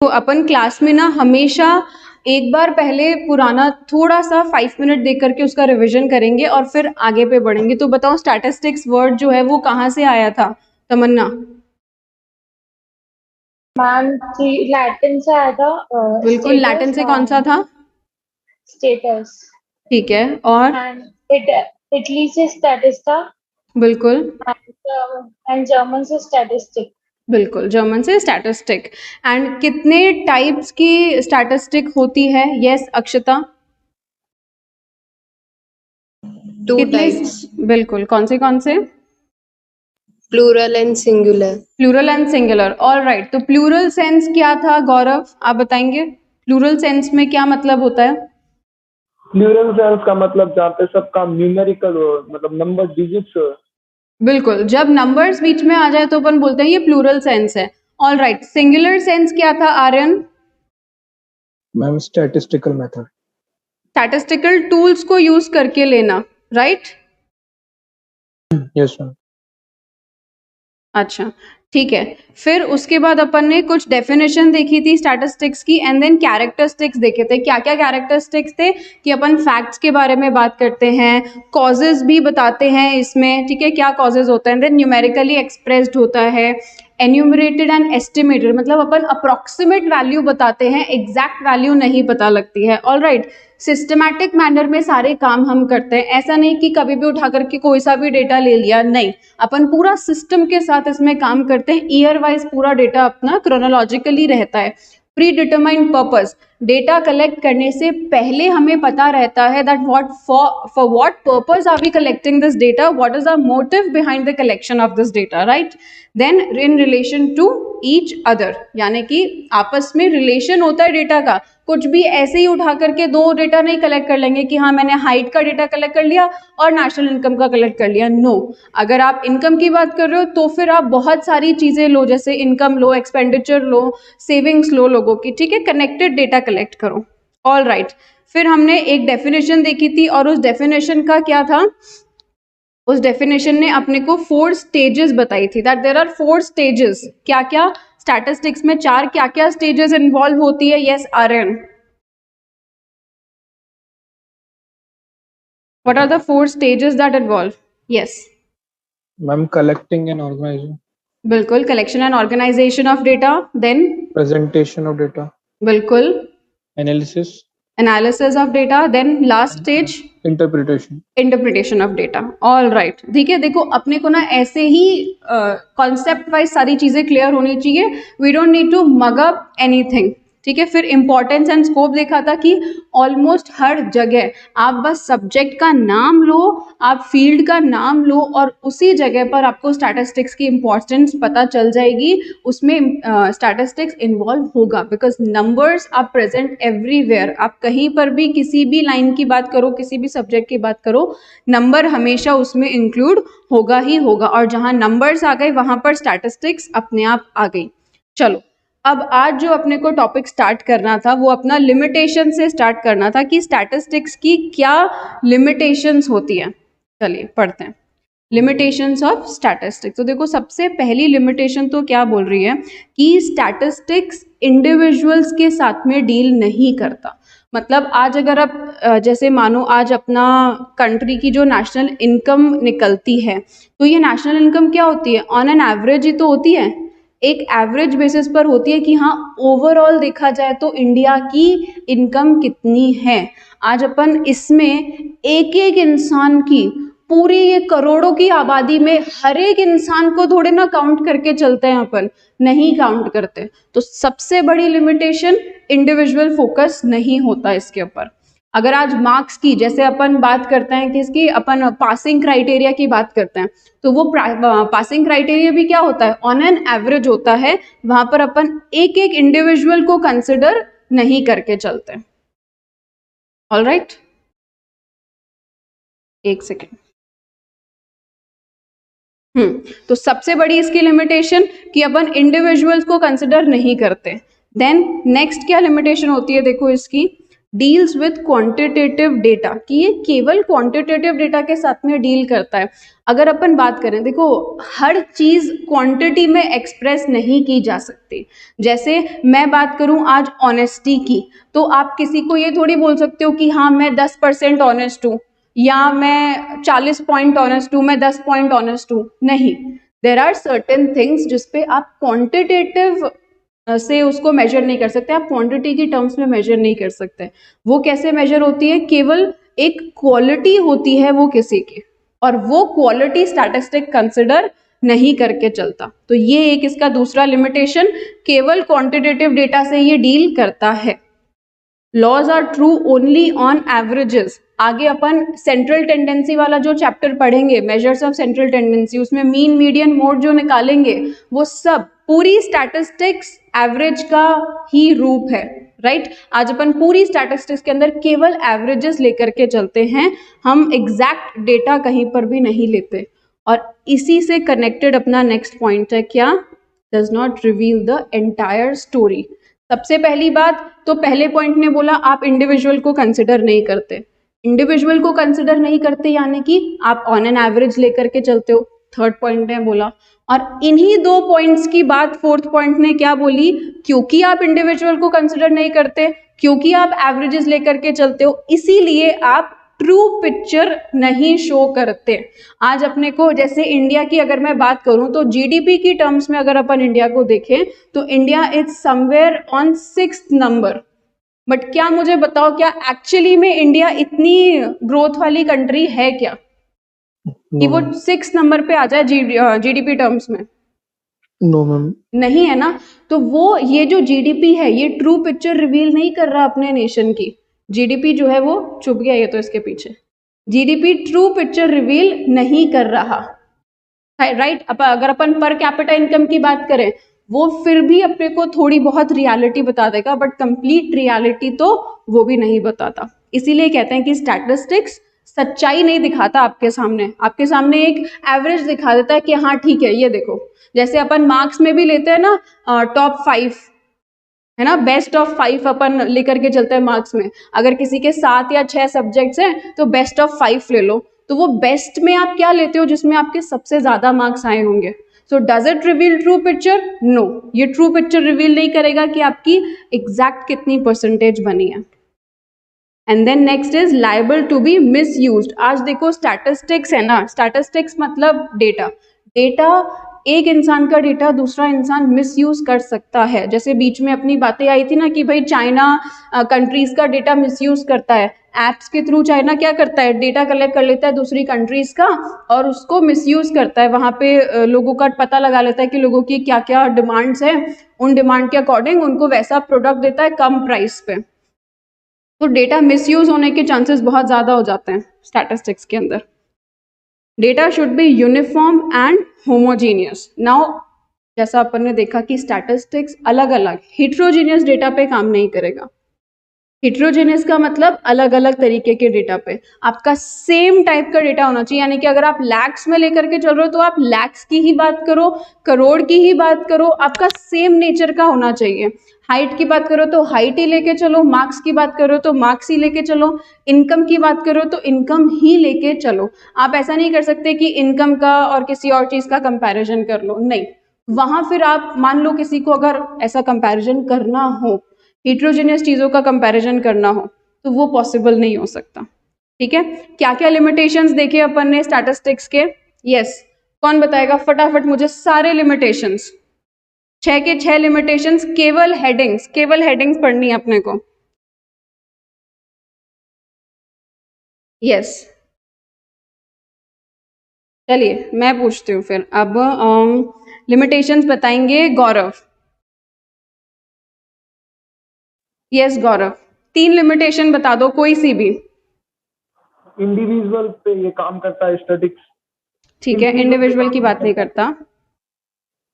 तो अपन क्लास में ना हमेशा एक बार पहले पुराना थोड़ा सा 5 मिनट देख करके उसका रिवीजन करेंगे और फिर आगे पे बढ़ेंगे। तो बताओ स्टैटिस्टिक्स वर्ड जो है वो कहाँ से आया था तमन्ना? मैम थी लैटिन से आया था। बिल्कुल, लैटिन स्टेटस से कौन सा था? स्टेटस ठीक है, और? एंड इटली से स्टैटिस था। बिल्कुल एंड जर्मन से स्टैटिस्टिक। बिल्कुल, जर्मन से स्टैटिस्टिक। एंड कितने टाइप्स की स्टैटिस्टिक होती है? यस अक्षता, टू कितने? टाइप्स, बिल्कुल, कौन से? Plural and singular. Plural and singular, all right. तो प्लूरल सेंस क्या था गौरव, आप बताएंगे? प्लूरल सेंस में क्या मतलब होता है? प्लूरल सेंस का मतलब जहाँ पे सबका न्यूमेरिकल हो, मतलब नंबर डिजिट्स हो। बिल्कुल, जब नंबर्स बीच में आ जाए तो अपन बोलते हैं ये प्लूरल सेंस है। ऑल राइट, सिंगुलर सेंस क्या था Aryan? Ma'am statistical method. Statistical tools को यूज करके लेना, राइट? Yes ma'am. अच्छा, ठीक है। फिर उसके बाद अपन ने कुछ डेफिनेशन देखी थी स्टैटिस्टिक्स की, एंड देन कैरेक्टरिस्टिक्स देखे थे। क्या क्या कैरेक्टरिस्टिक्स थे? कि अपन फैक्ट्स के बारे में बात करते हैं, कॉजेज भी बताते हैं इसमें, ठीक है, क्या कॉजेज होता है, देन न्यूमेरिकली एक्सप्रेस्ड होता है, एन्यूमरेटेड एंड एस्टिमेटेड, मतलब अपन अप्रोक्सीमेट वैल्यू बताते हैं, एग्जैक्ट वैल्यू नहीं पता लगती है। ऑल राइट, सिस्टमैटिक मैनर में सारे काम हम करते हैं, ऐसा नहीं कि कभी भी उठा करके कोई सा भी डेटा ले लिया, नहीं, अपन पूरा सिस्टम के साथ इसमें काम करते हैं। ईयर वाइज पूरा डेटा अपना क्रोनोलॉजिकली रहता है। Predetermined purpose, data collect करने से पहले हमें पता रहता है that what for what purpose are we collecting this data, what is our motive behind the collection of this data, right? Then in relation to each other, यानी कि आपस में रिलेशन होता है डेटा का। कुछ भी ऐसे ही उठा करके दो डेटा नहीं कलेक्ट कर लेंगे कि हाँ मैंने हाइट का डेटा कलेक्ट कर लिया और नेशनल इनकम का कलेक्ट कर लिया, नो। अगर आप इनकम की बात कर रहे हो तो फिर आप बहुत सारी चीजें लो, जैसे इनकम लो, एक्सपेंडिचर लो, सेविंग्स लो लोगों की, ठीक है, कनेक्टेड डेटा कलेक्ट करो। ऑल राइट, फिर हमने एक डेफिनेशन देखी थी और उस डेफिनेशन का क्या था? उस डेफिनेशन ने अपने को 4 स्टेजेस बताई थी, दैट देयर आर 4 स्टेजेस। क्या क्या स्टैटिस्टिक्स में चार क्या क्या स्टेजेस इन्वॉल्व होती है? Yes Aryan, what are the 4 stages that involve? Yes, ma'am collecting and organizing, बिल्कुल, collection and organization of data, then presentation of data, बिल्कुल, analysis, analysis of data, then last stage interpretation. Interpretation of data. All right, ठीक है, देखो अपने को ना ऐसे ही concept wise सारी चीजें क्लियर होनी चाहिए, we don't need to mug up anything, ठीक है। फिर इंपॉर्टेंस एंड स्कोप देखा था कि ऑलमोस्ट हर जगह आप बस सब्जेक्ट का नाम लो, आप फील्ड का नाम लो और उसी जगह पर आपको स्टैटिस्टिक्स की इंपॉर्टेंस पता चल जाएगी। उसमें स्टैटिस्टिक्स इन्वॉल्व होगा because numbers are present everywhere. आप कहीं पर भी किसी भी लाइन की बात करो, किसी भी सब्जेक्ट की बात करो, नंबर हमेशा उसमें इंक्लूड होगा ही होगा, और जहां नंबर्स आ गए वहां पर स्टैटिस्टिक्स अपने आप आ गई। चलो, अब आज जो अपने को टॉपिक स्टार्ट करना था वो अपना लिमिटेशन से स्टार्ट करना था कि स्टैटिस्टिक्स की क्या लिमिटेशंस होती है। चलिए पढ़ते हैं लिमिटेशंस ऑफ स्टैटिस्टिक्स। तो देखो सबसे पहली लिमिटेशन तो क्या बोल रही है कि स्टैटिस्टिक्स इंडिविजुअल्स के साथ में डील नहीं करता। मतलब आज अगर आप जैसे मानो आज अपना कंट्री की जो नेशनल इनकम निकलती है, तो ये नेशनल इनकम क्या होती है? ऑन एन एवरेज ही तो होती है, एक एवरेज बेसिस पर होती है कि हाँ ओवरऑल देखा जाए तो इंडिया की इनकम कितनी है। आज अपन इसमें एक एक इंसान की, पूरी ये करोड़ों की आबादी में हर एक इंसान को थोड़े ना काउंट करके चलते हैं, अपन नहीं काउंट करते। तो सबसे बड़ी लिमिटेशन इंडिविजुअल फोकस नहीं होता इसके ऊपर। अगर आज मार्क्स की जैसे अपन बात करते हैं कि इसकी अपन पासिंग क्राइटेरिया की बात करते हैं, तो वो पासिंग क्राइटेरिया भी क्या होता है? ऑन एन एवरेज होता है। वहां पर अपन एक एक इंडिविजुअल को कंसिडर नहीं करके चलते। ऑल राइट, एक सेकेंड। तो सबसे बड़ी इसकी लिमिटेशन कि अपन इंडिविजुअल्स को कंसिडर नहीं करते। देन नेक्स्ट क्या लिमिटेशन होती है देखो इसकी, डील्स विथ क्वांटिटेटिव डेटा, कि ये केवल क्वांटिटेटिव डेटा के साथ में डील करता है। अगर अपन बात करें, देखो हर चीज क्वांटिटी में एक्सप्रेस नहीं की जा सकती। जैसे मैं बात करूं आज ऑनेस्टी की, तो आप किसी को ये थोड़ी बोल सकते हो कि हाँ मैं 10% ऑनेस्ट हूँ, या मैं 40 पॉइंट ऑनेस्ट हूँ, मैं 10 पॉइंट ऑनेस्ट हूँ, नहीं। देर आर सर्टेन थिंग्स जिसपे आप क्वांटिटेटिव से उसको मेजर नहीं कर सकते, आप क्वांटिटी की टर्म्स में मेजर नहीं कर सकते। वो कैसे मेजर होती है? केवल एक क्वालिटी होती है वो किसी की, और वो क्वालिटी स्टैटिस्टिक कंसिडर नहीं करके चलता। तो ये एक इसका दूसरा लिमिटेशन, केवल क्वांटिटेटिव डेटा से ये डील करता है। Laws are true only on averages. आगे अपन सेंट्रल टेंडेंसी वाला जो चैप्टर पढ़ेंगे, मेजर्स ऑफ सेंट्रल टेंडेंसी, उसमें मीन मीडियन मोड जो निकालेंगे, वो सब पूरी स्टैटिस्टिक्स एवरेज का ही रूप है, राइट। आज अपन पूरी स्टैटिस्टिक्स के अंदर केवल एवरेजेस लेकर के चलते हैं, हम एग्जैक्ट डेटा कहीं पर भी नहीं लेते। और इसी से कनेक्टेड अपना नेक्स्ट पॉइंट है क्या? Does not reveal the entire story. सबसे पहली बात तो पहले पॉइंट ने बोला आप इंडिविजुअल को कंसिडर नहीं करते। इंडिविजुअल को कंसिडर नहीं करते यानी कि आप ऑन एन एवरेज लेकर के चलते हो, थर्ड पॉइंट ने बोला। और इन्हीं दो पॉइंट्स की बात फोर्थ पॉइंट ने क्या बोली? क्योंकि आप इंडिविजुअल को कंसिडर नहीं करते, क्योंकि आप एवरेजेस लेकर के चलते हो, इसीलिए आप ट्रू पिक्चर नहीं शो करते। आज अपने को, जैसे इंडिया की अगर मैं बात करूं तो जीडीपी की टर्म्स में अगर अपन इंडिया को देखें तो India is somewhere on 6th number. But क्या मुझे बताओ, क्या एक्चुअली में इंडिया इतनी ग्रोथ वाली कंट्री है क्या कि वो 6th नंबर पे आ जाए जीडीपी टर्म्स में? No ma'am. नहीं है ना। तो वो ये जो जीडीपी है ये ट्रू पिक्चर रिवील नहीं कर रहा अपने नेशन की। जीडीपी जो है वो छुप गया, ये तो इसके पीछे। जीडीपी ट्रू पिक्चर रिवील नहीं कर रहा, राइट। अगर अपन पर कैपिटा इनकम की बात करें, वो फिर भी अपने को थोड़ी बहुत रियलिटी बता देगा, बट कंप्लीट रियलिटी तो वो भी नहीं बताता। इसीलिए कहते हैं कि स्टैटिस्टिक्स सच्चाई नहीं दिखाता आपके सामने एक एवरेज दिखा देता है कि हाँ ठीक है ये देखो। जैसे अपन मार्क्स में भी लेते हैं ना, टॉप 5 है ना, बेस्ट ऑफ 5 अपन लेकर के चलते हैं मार्क्स में। अगर किसी के 7 या 6 सब्जेक्ट्स हैं तो बेस्ट ऑफ 5 ले लो, तो वो बेस्ट में आप क्या लेते हो? जिसमें आपके सबसे ज्यादा मार्क्स आए होंगे। So does it reveal true picture? No, ये ट्रू पिक्चर रिवील नहीं करेगा कि आपकी एग्जैक्ट कितनी परसेंटेज बनी है। And then next is liable to be misused. आज देखो स्टैटिस्टिक्स है ना, स्टैटिस्टिक्स मतलब डेटा। एक इंसान का डेटा दूसरा इंसान मिसयूज कर सकता है। जैसे बीच में अपनी बातें आई थी ना कि भाई चाइना कंट्रीज का डेटा मिसयूज करता है। एप्स के थ्रू चाइना क्या करता है? डेटा कलेक्ट कर लेता है दूसरी कंट्रीज का और उसको मिसयूज करता है। वहां पे लोगों का पता लगा लेता है कि लोगों की क्या क्या डिमांड्स हैं, उन डिमांड के अकॉर्डिंग उनको वैसा प्रोडक्ट देता है कम प्राइस पे। तो डेटा मिसयूज होने के चांसेस बहुत ज्यादा हो जाते हैं स्टैटिस्टिक्स के अंदर। Data should be uniform and homogeneous. Now जैसा अपन ने देखा कि स्टैटिस्टिक्स अलग अलग हिट्रोजीनियस डेटा पे काम नहीं करेगा। हिट्रोजीनियस का मतलब अलग अलग तरीके के डेटा पे आपका सेम टाइप का डेटा होना चाहिए। यानी कि अगर आप लैक्स में लेकर के चल रहे हो तो आप लैक्स की ही बात करो, करोड़ की ही बात करो, आपका सेम नेचर का होना चाहिए। हाइट की बात करो तो हाइट ही लेके चलो, मार्क्स की बात करो तो मार्क्स ही लेके चलो, इनकम की बात करो तो इनकम ही लेके चलो। आप ऐसा नहीं कर सकते कि इनकम का और किसी और चीज का कंपैरिजन कर लो, नहीं। वहां फिर आप मान लो किसी को अगर ऐसा कंपैरिजन करना हो, हिट्रोजेनियस चीजों का कंपैरिजन करना हो, तो वो पॉसिबल नहीं हो सकता। ठीक है, क्या क्या लिमिटेशंस देखे अपन ने स्टैटिस्टिक्स के? यस, कौन बताएगा फटाफट मुझे सारे लिमिटेशंस? 6 के 6 लिमिटेशंस, केवल हेडिंग्स पढ़नी है अपने को। यस, चलिए मैं पूछती हूँ फिर। अब लिमिटेशंस बताएंगे गौरव। यस गौरव, 3 लिमिटेशन बता दो कोई सी भी। इंडिविजुअल पे ये काम करता है स्टैटिक्स। ठीक है, इंडिविजुअल की बात नहीं करता।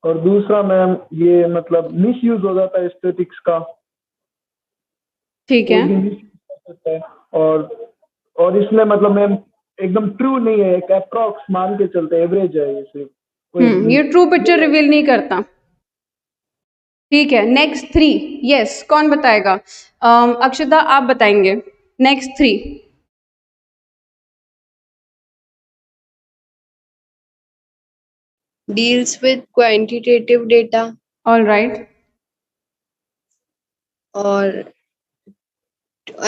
और दूसरा मैम ये मतलब मिसयूज हो जाता है स्टैटिक्स का। ठीक है, कोई भी misuse कर सकता है। और इसमें मतलब मैम एकदम ट्रू नहीं है, एक अप्रॉक्स मान के चलते, एवरेज है ये सिर्फ। ये ट्रू पिक्चर रिवील नहीं करता। ठीक है, नेक्स्ट 3, यस, कौन बताएगा? अक्षता आप बताएंगे next 3। Deals with quantitative data all right, और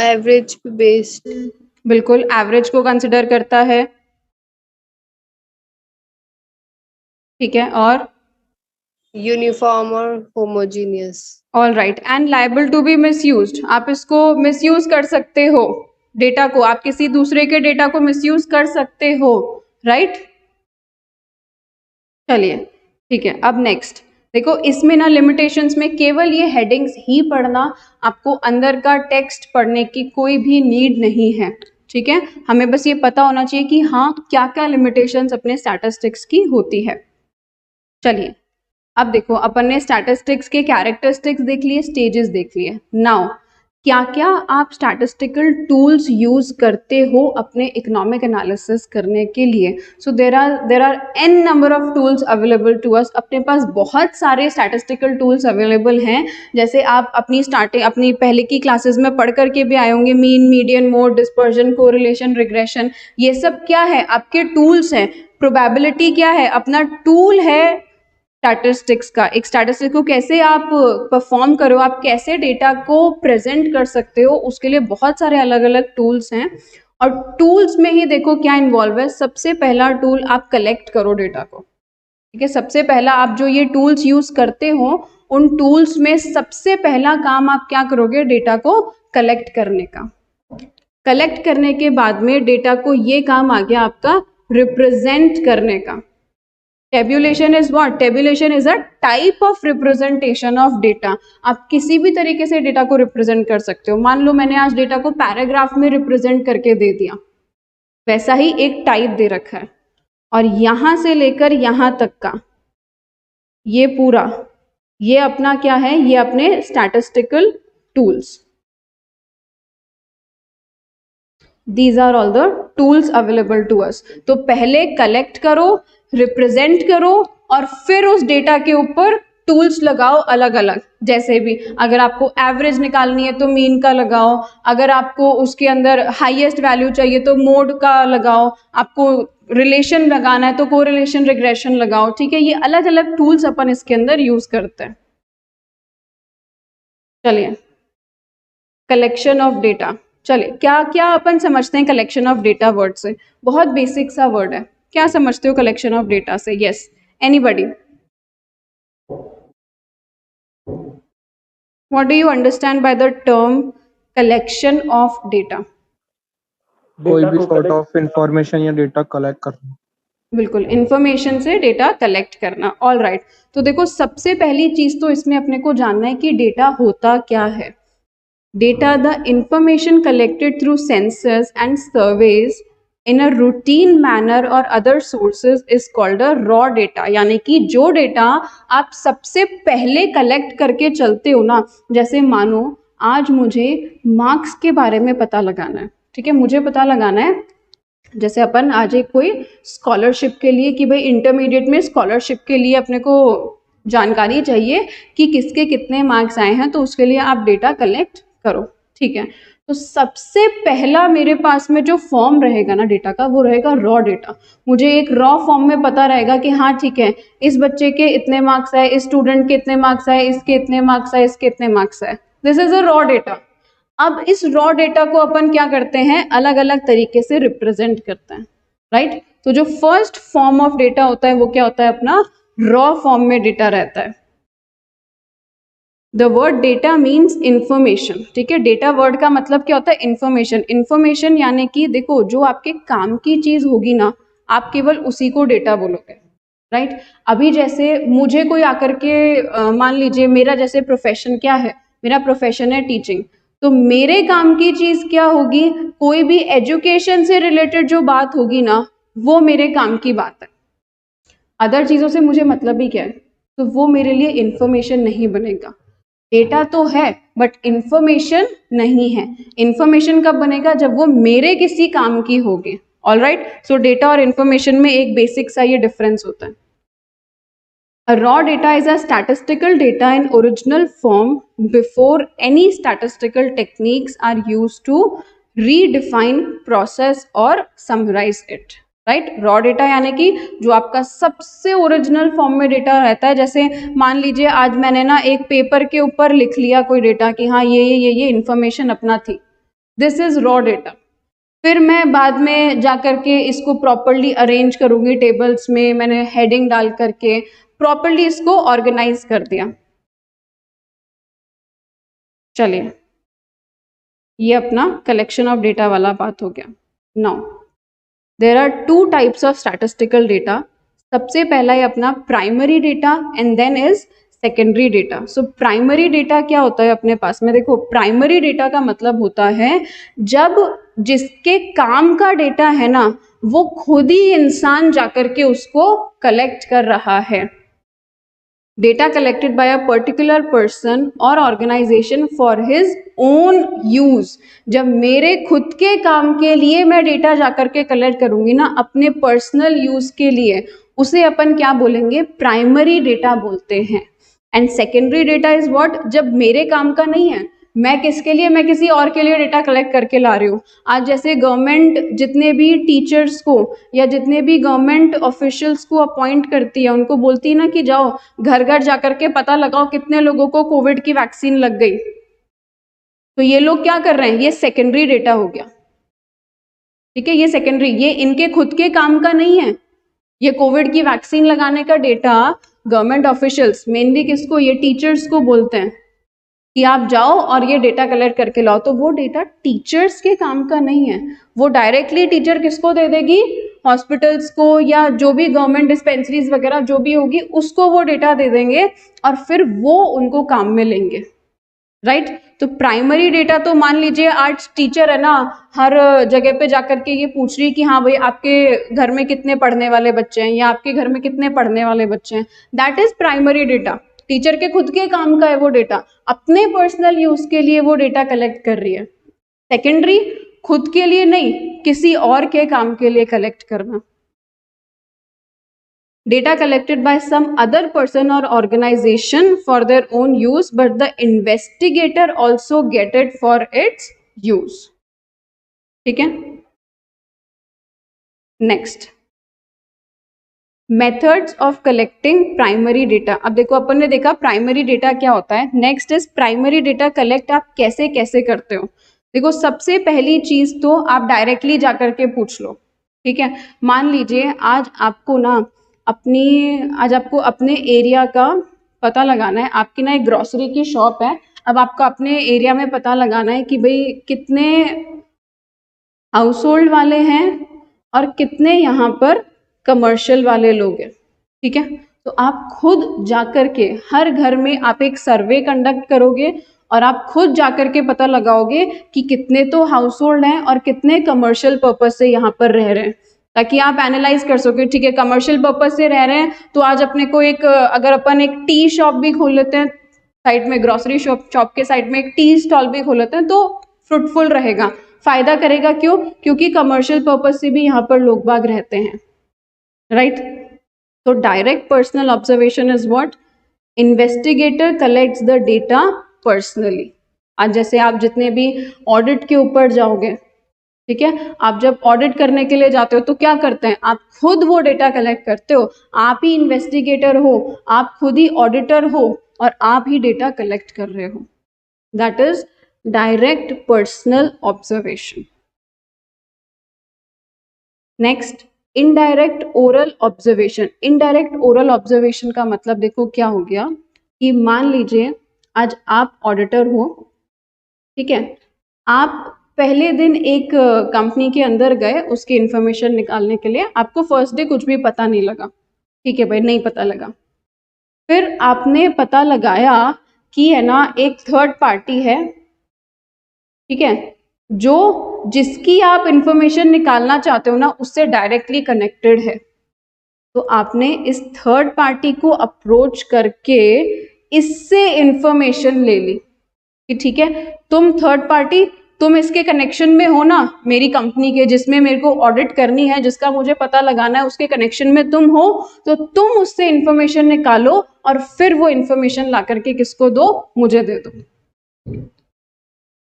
average based, बिल्कुल एवरेज को कंसिडर करता है, ठीक है, और uniform और homogeneous. All right, and liable to be misused, आप इसको मिसयूज कर सकते हो, डेटा को, आप किसी दूसरे के डेटा को मिसयूज कर सकते हो, राइट? चलिए, ठीक है, अब नेक्स्ट देखो, इसमें ना लिमिटेशंस में केवल ये हेडिंग्स ही पढ़ना, आपको अंदर का टेक्स्ट पढ़ने की कोई भी नीड नहीं है, ठीक है? हमें बस ये पता होना चाहिए कि हाँ क्या क्या लिमिटेशंस अपने स्टैटिस्टिक्स की होती है। चलिए, अब देखो, अपन ने स्टैटिस्टिक्स के कैरेक्टरिस्टिक्स देख लिए, स्टेजेस देख लिए। नाउ क्या क्या आप स्टैटिस्टिकल टूल्स यूज करते हो अपने इकोनॉमिक एनालिसिस करने के लिए? So there are a number of tools available to us, अपने पास बहुत सारे स्टैटिस्टिकल टूल्स अवेलेबल हैं। जैसे आप अपनी पहले की क्लासेस में पढ़ करके भी आए होंगे, mean, median, mode, dispersion, correlation, regression, ये सब क्या है? आपके टूल्स हैं। प्रोबेबिलिटी क्या है? अपना टूल है स्टैटिस्टिक्स का। एक स्टैटिस्टिक्स को कैसे आप परफॉर्म करो, आप कैसे डेटा को प्रेजेंट कर सकते हो, उसके लिए बहुत सारे अलग अलग टूल्स हैं। और टूल्स में ही देखो क्या इन्वॉल्व है। सबसे पहला टूल, आप कलेक्ट करो डेटा को, ठीक है? सबसे पहला आप जो ये टूल्स यूज करते हो, उन टूल्स में सबसे पहला काम आप क्या करोगे? डेटा को कलेक्ट करने का। कलेक्ट करने के बाद में डेटा को ये काम आ गया आपका रिप्रेजेंट करने का। Tabulation is what? Tabulation is a type of representation of data. आप किसी भी तरीके से डेटा को रिप्रेजेंट कर सकते हो। मान लो मैंने आज डेटा को पैराग्राफ में रिप्रेजेंट करके दे दिया, वैसा ही एक टाइप दे रखा है, और यहां से लेकर यहां तक का ये पूरा, ये अपना क्या है? ये अपने statistical tools. These are all the tools available to us. तो पहले कलेक्ट करो, रिप्रेजेंट करो, और फिर उस डेटा के ऊपर टूल्स लगाओ अलग अलग। जैसे भी अगर आपको एवरेज निकालनी है तो मीन का लगाओ, अगर आपको उसके अंदर हाईएस्ट वैल्यू चाहिए तो मोड का लगाओ, आपको रिलेशन लगाना है तो कोरिलेशन, रिग्रेशन लगाओ, ठीक है? ये अलग अलग टूल्स अपन इसके अंदर यूज करते हैं। चलिए, कलेक्शन ऑफ डेटा। चलिए, क्या क्या अपन समझते हैं कलेक्शन ऑफ डेटा वर्ड से? बहुत बेसिक सा वर्ड है। क्या समझते हो कलेक्शन ऑफ डेटा से? Yes, anybody? What do you understand by the term collection of data? कोई डेटा भी को सॉर्ट collect ऑफ इंफॉर्मेशन या डेटा कलेक्ट करना। बिल्कुल, इंफॉर्मेशन से डेटा कलेक्ट करना। ऑल राइट, तो देखो, सबसे पहली चीज तो इसमें अपने को जानना है कि डेटा होता क्या है। Data, the information collected through census and surveys in a routine manner or other sources is called a raw data। यानी कि जो डेटा आप सबसे पहले कलेक्ट करके चलते हो ना, जैसे मानो आज मुझे मार्क्स के बारे में पता लगाना है, ठीक है? मुझे पता लगाना है, जैसे अपन आज एक कोई स्कॉलरशिप के लिए, कि भाई इंटरमीडिएट में स्कॉलरशिप के लिए अपने को जानकारी चाहिए कि किसके कितने मार्क्स आए हैं, तो उसके लिए आप डेटा कलेक्ट करो, ठीक है? तो सबसे पहला मेरे पास में जो फॉर्म रहेगा ना डेटा का, वो रहेगा रॉ डेटा। मुझे एक रॉ फॉर्म में पता रहेगा कि हाँ ठीक है, इस बच्चे के इतने मार्क्स आए, इस स्टूडेंट के इतने मार्क्स आए, इसके इतने मार्क्स आए, इसके इतने मार्क्स आए। This is a raw data. अब इस रॉ डेटा को अपन क्या करते हैं? अलग अलग तरीके से रिप्रेजेंट करते हैं, राइट? तो जो फर्स्ट फॉर्म ऑफ डेटा होता है वो क्या होता है? अपना रॉ फॉर्म में डेटा रहता है। The word data means information, ठीक है? डेटा वर्ड का मतलब क्या होता है? इंफॉर्मेशन। इंफॉर्मेशन यानी कि देखो, जो आपके काम की चीज होगी ना, आप केवल उसी को डेटा बोलोगे, राइट? अभी जैसे मुझे कोई आकर के मान लीजिए, मेरा जैसे प्रोफेशन क्या है? मेरा प्रोफेशन है टीचिंग। तो मेरे काम की चीज क्या होगी? कोई भी एजुकेशन से रिलेटेड जो बात होगी ना, वो मेरे काम की बात है। अदर चीजों से मुझे मतलब ही क्या है? तो वो मेरे लिए इंफॉर्मेशन नहीं बनेगा। डेटा तो है बट इंफॉर्मेशन नहीं है। इंफॉर्मेशन कब बनेगा? जब वो मेरे किसी काम की होगी। ऑल राइट, सो डेटा और इंफॉर्मेशन में एक बेसिक सा ये डिफरेंस होता है। raw data is a statistical data in original form before any statistical techniques are used to redefine, process or summarize it. Right, raw data यानी कि जो आपका सबसे ओरिजिनल फॉर्म में डेटा रहता है. जैसे मान लीजिए आज मैंने ना एक पेपर के ऊपर लिख लिया कोई डेटा कि हाँ ये इंफॉर्मेशन अपना थी, दिस इज रॉ डेटा. फिर मैं बाद में जा करके इसको प्रॉपरली अरेंज करूंगी टेबल्स में, मैंने हेडिंग डाल करके प्रॉपरली इसको ऑर्गेनाइज कर दिया. चलिए, ये अपना कलेक्शन ऑफ डेटा वाला बात हो गया. Now there are two types of statistical data. सबसे पहला है अपना primary data and then is secondary data. So primary data क्या होता है अपने पास में? देखो, प्राइमरी डेटा का मतलब होता है जब जिसके काम का डेटा है ना, वो खुद ही इंसान जाकर के उसको कलेक्ट कर रहा है. Data collected by a particular person or organization for his own use. जब मेरे खुद के काम के लिए मैं डेटा जाकर के कलेक्ट करूंगी ना, अपने पर्सनल यूज के लिए, उसे अपन क्या बोलेंगे? प्राइमरी डेटा बोलते हैं. And secondary data is what? जब मेरे काम का नहीं है, मैं किसके लिए, मैं किसी और के लिए डेटा कलेक्ट करके ला रही हूँ. आज जैसे गवर्नमेंट जितने भी टीचर्स को या जितने भी गवर्नमेंट ऑफिशियल्स को अपॉइंट करती है, उनको बोलती है ना कि जाओ घर घर जाकर के पता लगाओ कितने लोगों को कोविड की वैक्सीन लग गई. तो ये लोग क्या कर रहे हैं? ये सेकेंडरी डेटा हो गया. ठीक है, ये सेकेंडरी, ये इनके खुद के काम का नहीं है. ये कोविड की वैक्सीन लगाने का डेटा गवर्नमेंट ऑफिशियल्स, मेनली किसको? ये टीचर्स को बोलते हैं कि आप जाओ और ये डेटा कलेक्ट करके लाओ. तो वो डेटा टीचर्स के काम का नहीं है. वो डायरेक्टली टीचर किसको दे देगी? हॉस्पिटल्स को, या जो भी गवर्नमेंट डिस्पेंसरीज वगैरह जो भी होगी उसको वो डेटा दे देंगे और फिर वो उनको काम में लेंगे. राइट. तो प्राइमरी डेटा तो मान लीजिए आज टीचर है ना, हर जगह पे जाकर के ये पूछ रही है कि हाँ भाई आपके घर में कितने पढ़ने वाले बच्चे हैं या आपके घर में कितने पढ़ने वाले बच्चे हैं. That is primary data. Teacher के खुद के काम का है वो डेटा, अपने पर्सनल यूज के लिए वो डेटा कलेक्ट कर रही है. सेकेंडरी, खुद के लिए नहीं, किसी और के काम के लिए कलेक्ट करना. Data collected by some other person or organization for their own use, but the investigator also get it for its use. ठीक है. Next, methods of collecting primary data. अब देखो, अपन ने देखा प्राइमरी डेटा क्या होता है. Next is primary data collect आप कैसे कैसे करते हो. देखो, सबसे पहली चीज तो आप डायरेक्टली जाकर के पूछ लो. ठीक है, मान लीजिए आज आपको अपने एरिया का पता लगाना है. आपकी ना एक ग्रोसरी की शॉप है. अब आपको अपने एरिया में पता लगाना है कि भाई कितने हाउस होल्ड वाले हैं और कितने यहाँ पर कमर्शियल वाले लोग हैं. ठीक है, तो आप खुद जाकर के हर घर में आप एक सर्वे कंडक्ट करोगे और आप खुद जाकर के पता लगाओगे कि कितने तो हाउस होल्ड हैं और कितने कमर्शियल पर्पज से यहाँ पर रह रहे हैं, ताकि आप एनालाइज कर सको. ठीक है, कमर्शियल पर्पज से रह रहे हैं तो आज अपने को अगर अपन एक टी शॉप भी खोल लेते हैं साइड में, ग्रोसरी शॉप के साइड में एक टी स्टॉल भी खोल लेते हैं तो फ्रूटफुल रहेगा, फायदा करेगा. क्यों? क्योंकि कमर्शियल पर्पज से भी यहाँ पर लोग बाग रहते हैं. राइट. तो direct personal observation is what? Investigator collects the data personally. आज जैसे आप जितने भी ऑडिट के ऊपर जाओगे, ठीक है, आप जब ऑडिट करने के लिए जाते हो तो क्या करते हैं? आप खुद वो डेटा कलेक्ट करते हो. आप ही इन्वेस्टिगेटर हो, आप खुद ही ऑडिटर हो और आप ही डेटा कलेक्ट कर रहे हो. That is direct personal observation. Next, indirect oral observation. Indirect oral observation का मतलब देखो क्या हो गया कि मान लीजिए आज आप ऑडिटर हो. ठीक है, आप पहले दिन एक कंपनी के अंदर गए उसकी इंफॉर्मेशन निकालने के लिए. आपको फर्स्ट डे कुछ भी पता नहीं लगा. ठीक है भाई, नहीं पता लगा. फिर आपने पता लगाया कि है ना एक थर्ड पार्टी है, ठीक है, जिसकी आप इंफॉर्मेशन निकालना चाहते हो ना उससे डायरेक्टली कनेक्टेड है. तो आपने इस थर्ड पार्टी को अप्रोच करके इससे इंफॉर्मेशन ले ली कि ठीक है तुम थर्ड पार्टी, तुम इसके कनेक्शन में हो ना मेरी कंपनी के, जिसमें मेरे को ऑडिट करनी है, जिसका मुझे पता लगाना है, उसके कनेक्शन में तुम हो, तो तुम उससे इंफॉर्मेशन निकालो और फिर वो इंफॉर्मेशन ला करके किसको दो, मुझे दे दो।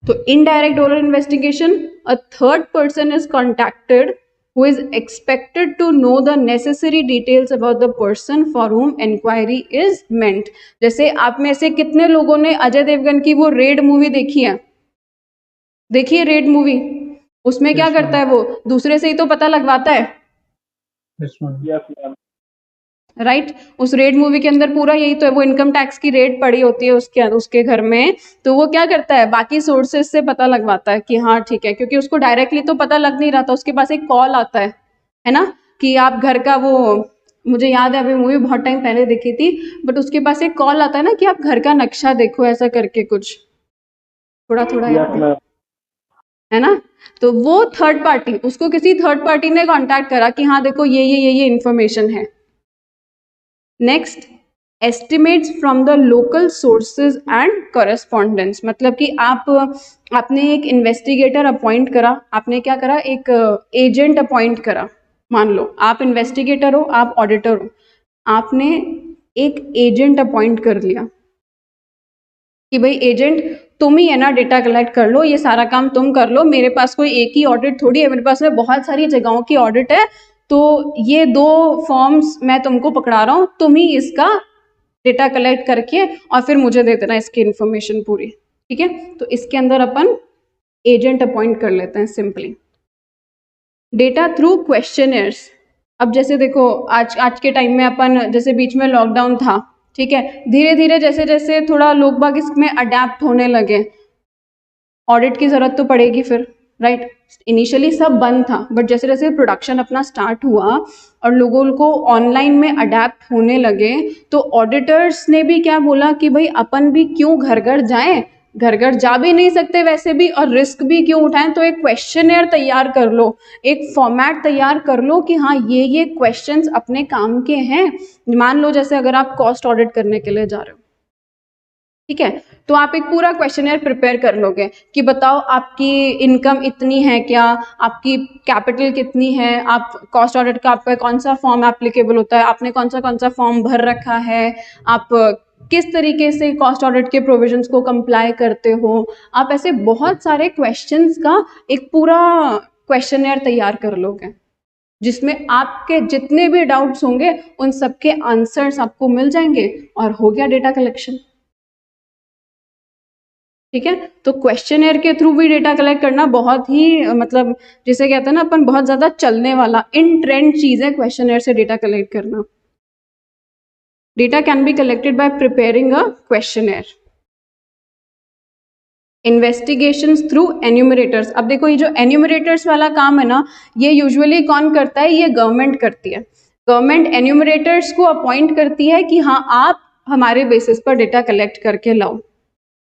तो indirect oral investigation, a third person is contacted who is expected to know the necessary details about the person for whom inquiry is meant। जैसे आप में से कितने लोगों ने अजय देवगन की वो रेड मूवी देखी है? देखिए रेड मूवी, उसमें क्या Yes, करता है वो, दूसरे से ही तो पता लगवाता है, Yes, ma'am. Yes ma'am. Right. उस रेड मूवी के अंदर पूरा यही तो है, वो इनकम टैक्स की रेड पड़ी होती है उसके घर में, तो वो क्या करता है, बाकी सोर्सेस से पता लगवाता है कि हाँ ठीक है, क्योंकि उसको डायरेक्टली तो पता लग नहीं रहा था, उसके पास एक कॉल आता है ना, कि आप घर का वो, मुझे याद है अभी मूवी बहुत टाइम पहले देखी थी, बट उसके पास एक कॉल आता है ना कि आप घर का नक्शा देखो, ऐसा करके कुछ थोड़ा थोड़ा याद यस मैम। है ना। तो वो थर्ड पार्टी, उसको किसी थर्ड पार्टी ने कांटेक्ट करा कि हाँ देखो ये इंफॉर्मेशन है। Next, estimates from the local sources and correspondence, मतलब कि आपने एक इन्वेस्टिगेटर अपॉइंट करा, आपने क्या करा, एक एजेंट अपॉइंट करा। मान लो आप इन्वेस्टिगेटर हो, आप ऑडिटर हो, आपने एक एजेंट अपॉइंट कर लिया कि भाई एजेंट तुम ही है ना, डेटा कलेक्ट कर लो, ये सारा काम तुम कर लो, मेरे पास कोई एक ही ऑडिट थोड़ी है, मेरे पास में बहुत सारी जगहों की ऑडिट है, तो ये 2 फॉर्म्स मैं तुमको पकड़ा रहा हूँ, तुम ही इसका डेटा कलेक्ट करके और फिर मुझे दे देना इसकी इंफॉर्मेशन पूरी, ठीक है। तो इसके अंदर अपन एजेंट अपॉइंट कर लेते हैं सिंपली। डेटा थ्रू क्वेश्चनर्स, अब जैसे देखो आज के टाइम में अपन, जैसे बीच में लॉकडाउन था, ठीक है, धीरे धीरे जैसे जैसे थोड़ा लोग बाग इसमें अडेप्ट होने लगे, ऑडिट की जरूरत तो पड़ेगी फिर, राइट। इनिशियली सब बंद था, बट जैसे जैसे प्रोडक्शन अपना स्टार्ट हुआ और लोगों को ऑनलाइन में अडेप्ट होने लगे, तो ऑडिटर्स ने भी क्या बोला कि भाई अपन भी क्यों घर घर जाएं, घर घर जा भी नहीं सकते वैसे भी, और रिस्क भी क्यों उठाएं, तो एक क्वेश्चनर तैयार कर लो, एक फॉर्मेट तैयार कर लो कि हाँ ये क्वेश्चंस अपने काम के हैं। मान लो जैसे अगर आप कॉस्ट ऑडिट करने के लिए जा रहे हो, ठीक है, तो आप एक पूरा क्वेश्चनर प्रिपेयर कर लोगे कि बताओ आपकी इनकम इतनी है क्या, आपकी कैपिटल कितनी है, आप कॉस्ट ऑडिट का आपका कौन सा फॉर्म एप्लीकेबल होता है, आपने कौन सा फॉर्म भर रखा है, आप किस तरीके से कॉस्ट ऑडिट के प्रोविजंस को कंप्लाई करते हो। आप ऐसे बहुत सारे क्वेश्चंस का एक पूरा क्वेश्चनर तैयार कर लोगे, जिसमें आपके जितने भी डाउट्स होंगे उन सबके आंसर्स आपको मिल जाएंगे और हो गया डेटा कलेक्शन, ठीक है। तो क्वेश्चनर के थ्रू भी डेटा कलेक्ट करना बहुत ही मतलब जिसे कहते हैं ना अपन, बहुत ज्यादा चलने वाला इन ट्रेंड चीज है क्वेश्चनर से डेटा कलेक्ट करना। Data can be collected by preparing a questionnaire. Investigations through enumerators, अब देखो ये जो एन्यूमरेटर्स वाला काम है ना, ये यूजुअली कौन करता है, ये गवर्नमेंट करती है। गवर्नमेंट एन्यूमरेटर्स को अपॉइंट करती है कि हाँ आप हमारे बेसिस पर डेटा कलेक्ट करके लाओ।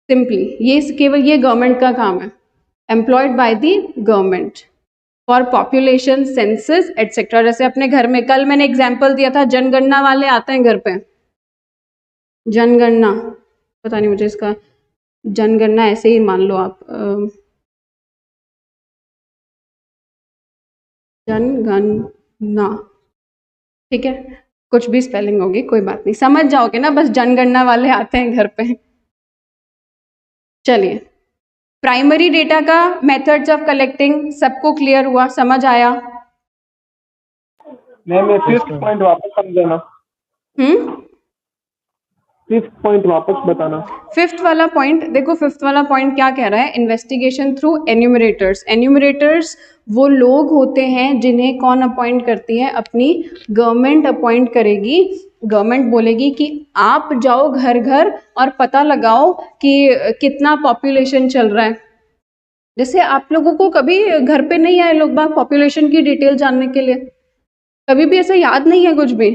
सिंपली ये केवल ये गवर्नमेंट का काम है, employed by the government for population census etcetera. जैसे अपने घर में कल मैंने एग्जांपल दिया था, जनगणना वाले आते हैं घर पे, जनगणना, पता नहीं मुझे इसका, जनगणना ऐसे ही मान लो आप, जनगणना, ठीक है, कुछ भी स्पेलिंग होगी कोई बात नहीं, समझ जाओगे ना, बस जनगणना वाले आते हैं घर पे। चलिए, प्राइमरी डेटा का मेथड्स ऑफ कलेक्टिंग सबको क्लियर हुआ, समझ आया? मैम ये 5th पॉइंट वापस समझाना, 5th पॉइंट वापस बताना। 5th वाला पॉइंट देखो, 5th वाला पॉइंट क्या कह रहा है, इन्वेस्टिगेशन थ्रू एन्यूमरेटर्स। एन्यूमरेटर्स वो लोग होते हैं जिन्हें कौन अपॉइंट करती है, अपनी गवर्नमेंट अपॉइंट करेगी। गवर्नमेंट बोलेगी कि आप जाओ घर घर और पता लगाओ कि कितना पॉपुलेशन चल रहा है। जैसे आप लोगों को कभी घर पे नहीं आए लोग बाग पॉपुलेशन की डिटेल जानने के लिए, कभी भी ऐसा याद नहीं है कुछ भी?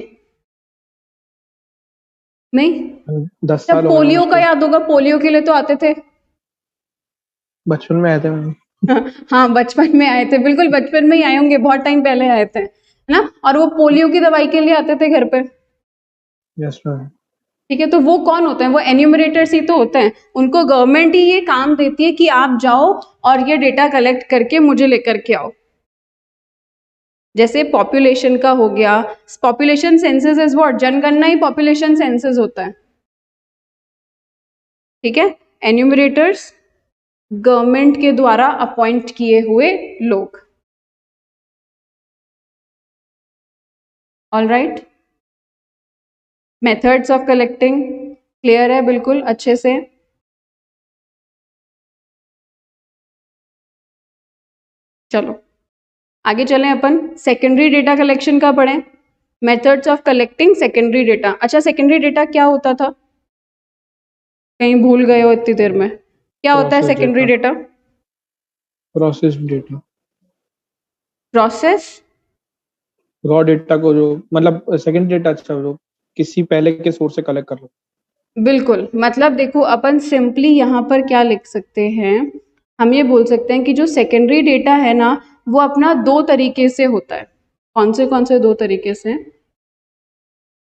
नहीं, 10 जब साल हो गए पोलियो का मुझको। याद होगा, पोलियो के लिए तो आते थे। बचपन में आए थे मैम। हाँ बचपन में आए थे, बिल्कुल बचपन में ही आए होंगे, बहुत टाइम पहले आए थे, है ना। और वो पोलियो की दवाई के लिए आते थे घर पे। Yes ma'am. ठीक है, तो वो कौन होते हैं? वो एन्यूमरेटर्स ही तो होते हैं। उनको गवर्नमेंट ही ये काम देती है कि आप जाओ और ये डेटा कलेक्ट करके मुझे लेकर के आओ। जैसे पॉपुलेशन का हो गया, पॉपुलेशन सेंसस इज व्हाट, जनगणना ही पॉपुलेशन सेंसस होता है। ठीक है, एन्यूमरेटर्स गवर्नमेंट के द्वारा अपॉइंट किए हुए लोग। All right, methods of collecting clear है बिल्कुल अच्छे से? चलो आगे चलें, अपन सेकेंडरी डेटा कलेक्शन का पढ़ें। Methods of collecting secondary data. अच्छा, सेकेंडरी डेटा क्या होता था? कहीं भूल गए हो इतनी देर में? क्या होता है Process secondary data. Data? Process data, process raw data को जो मतलब सेकंड डेटा, अच्छा जो किसी पहले के सोर्स से कलेक्ट कर लो। बिल्कुल, मतलब देखो अपन सिंपली यहाँ पर क्या लिख सकते हैं, हम ये बोल सकते हैं कि जो सेकेंडरी डेटा है ना, वो अपना दो तरीके से होता है। कौन से दो तरीके से?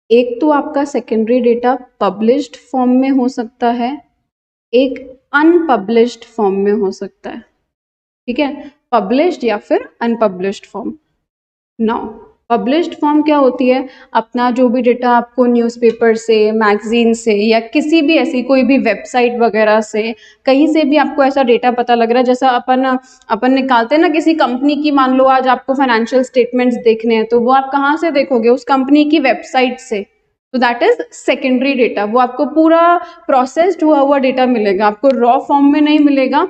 एक तो आपका सेकेंडरी डेटा पब्लिश्ड फॉर्म में हो सकता है, एक अनपब्लिश्ड फॉर्म में हो सकता है। ठीक है, पब्लिश्ड या फिर unpublished form. Now published form क्या होती है? अपना जो भी डेटा आपको न्यूज़पेपर से, मैगजीन से या किसी भी ऐसी कोई भी वेबसाइट वगैरह से, कहीं से भी आपको ऐसा डेटा पता लग रहा है, जैसा अपन निकालते हैं ना किसी कंपनी की, मान लो आज आपको फाइनेंशियल स्टेटमेंट्स देखने हैं, तो वो आप कहाँ से देखोगे? उस कंपनी की वेबसाइट से। तो दैट इज सेकेंडरी डेटा। वो आपको पूरा प्रोसेस्ड हुआ डेटा मिलेगा, आपको रॉ फॉर्म में नहीं मिलेगा,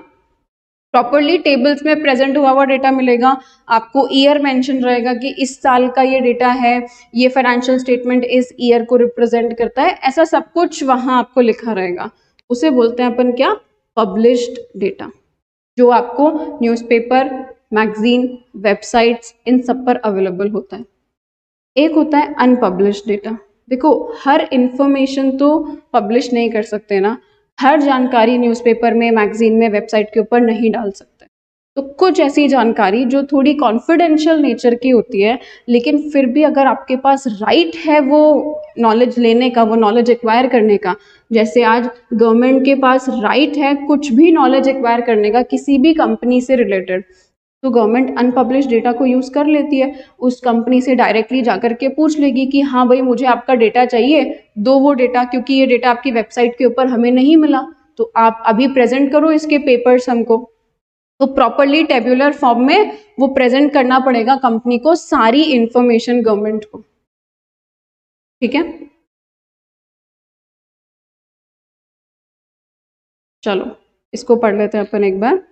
प्रॉपरली टेबल्स में प्रेजेंट हुआ डेटा मिलेगा। आपको ईयर मेंशन रहेगा कि इस साल का ये डेटा है, ये फाइनेंशियल स्टेटमेंट इस ईयर को रिप्रेजेंट करता है, ऐसा सब कुछ वहाँ आपको लिखा रहेगा। उसे बोलते हैं अपन क्या? पब्लिश्ड डेटा, जो आपको न्यूज़पेपर, मैगजीन, वेबसाइट्स इन सब पर अवेलेबल होता है। एक होता है अनपब्लिश्ड डेटा। देखो, हर इंफॉर्मेशन तो पब्लिश नहीं कर सकते ना, हर जानकारी न्यूज़पेपर में, मैगजीन में, वेबसाइट के ऊपर नहीं डाल सकते। तो कुछ ऐसी जानकारी जो थोड़ी कॉन्फिडेंशियल नेचर की होती है, लेकिन फिर भी अगर आपके पास राइट है वो नॉलेज लेने का, वो नॉलेज एक्वायर करने का, जैसे आज गवर्नमेंट के पास राइट है कुछ भी नॉलेज एक्वायर करने का किसी भी कंपनी से रिलेटेड, तो गवर्नमेंट अनपब्लिश्ड डेटा को यूज़ कर लेती है। उस कंपनी से डायरेक्टली जाकर के पूछ लेगी कि हाँ भाई मुझे आपका डेटा चाहिए, दो वो डेटा, क्योंकि ये डेटा आपकी वेबसाइट के ऊपर हमें नहीं मिला, तो आप अभी प्रेजेंट करो इसके पेपर्स हमको। तो प्रॉपरली टेब्यूलर फॉर्म में वो प्रेजेंट करना पड़ेगा कंपनी को, सारी इंफॉर्मेशन गवर्नमेंट को। ठीक है, चलो इसको पढ़ लेते हैं अपन एक बार।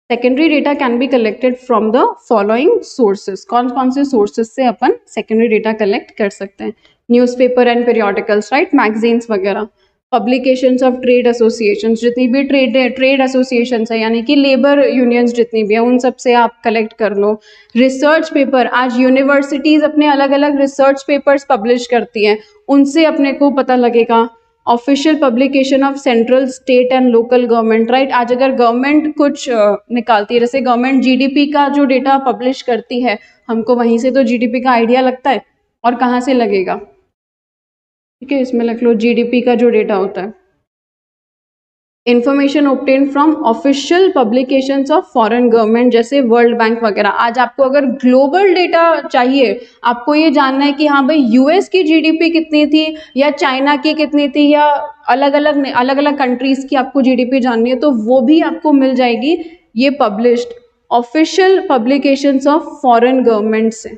Secondary data can be collected from the following sources. कौन से सोर्सेज से अपन सेकेंडरी डेटा कलेक्ट कर सकते हैं? Newspaper and periodicals, right, magazines वगैरह, पब्लिकेशंस ऑफ ट्रेड एसोसिएशंस, जितनी भी ट्रेड एसोसिएशंस है यानी कि लेबर यूनियंस जितनी भी है, उन सब से आप कलेक्ट कर लो। रिसर्च पेपर, आज यूनिवर्सिटीज अपने अलग अलग रिसर्च पेपर्स पब्लिश करती हैं, उनसे अपने को पता लगेगा। Official publication of central, state and local government, right, आज अगर गवर्नमेंट कुछ निकालती है, जैसे गवर्नमेंट जीडीपी का जो डेटा पब्लिश करती है, हमको वहीं से तो जीडीपी का आइडिया लगता है, और कहाँ से लगेगा? ठीक है, इसमें लिख लो जीडीपी का जो डेटा होता है। Information obtain from official publications of foreign government, जैसे वर्ल्ड बैंक वगैरह। आज आपको अगर ग्लोबल डेटा चाहिए, आपको ये जानना है कि हाँ भाई यूएस की जीडीपी कितनी थी या चाइना की कितनी थी या अलग अलग कंट्रीज की आपको जीडीपी जाननी है, तो वो भी आपको मिल जाएगी ये published official publications of foreign government से।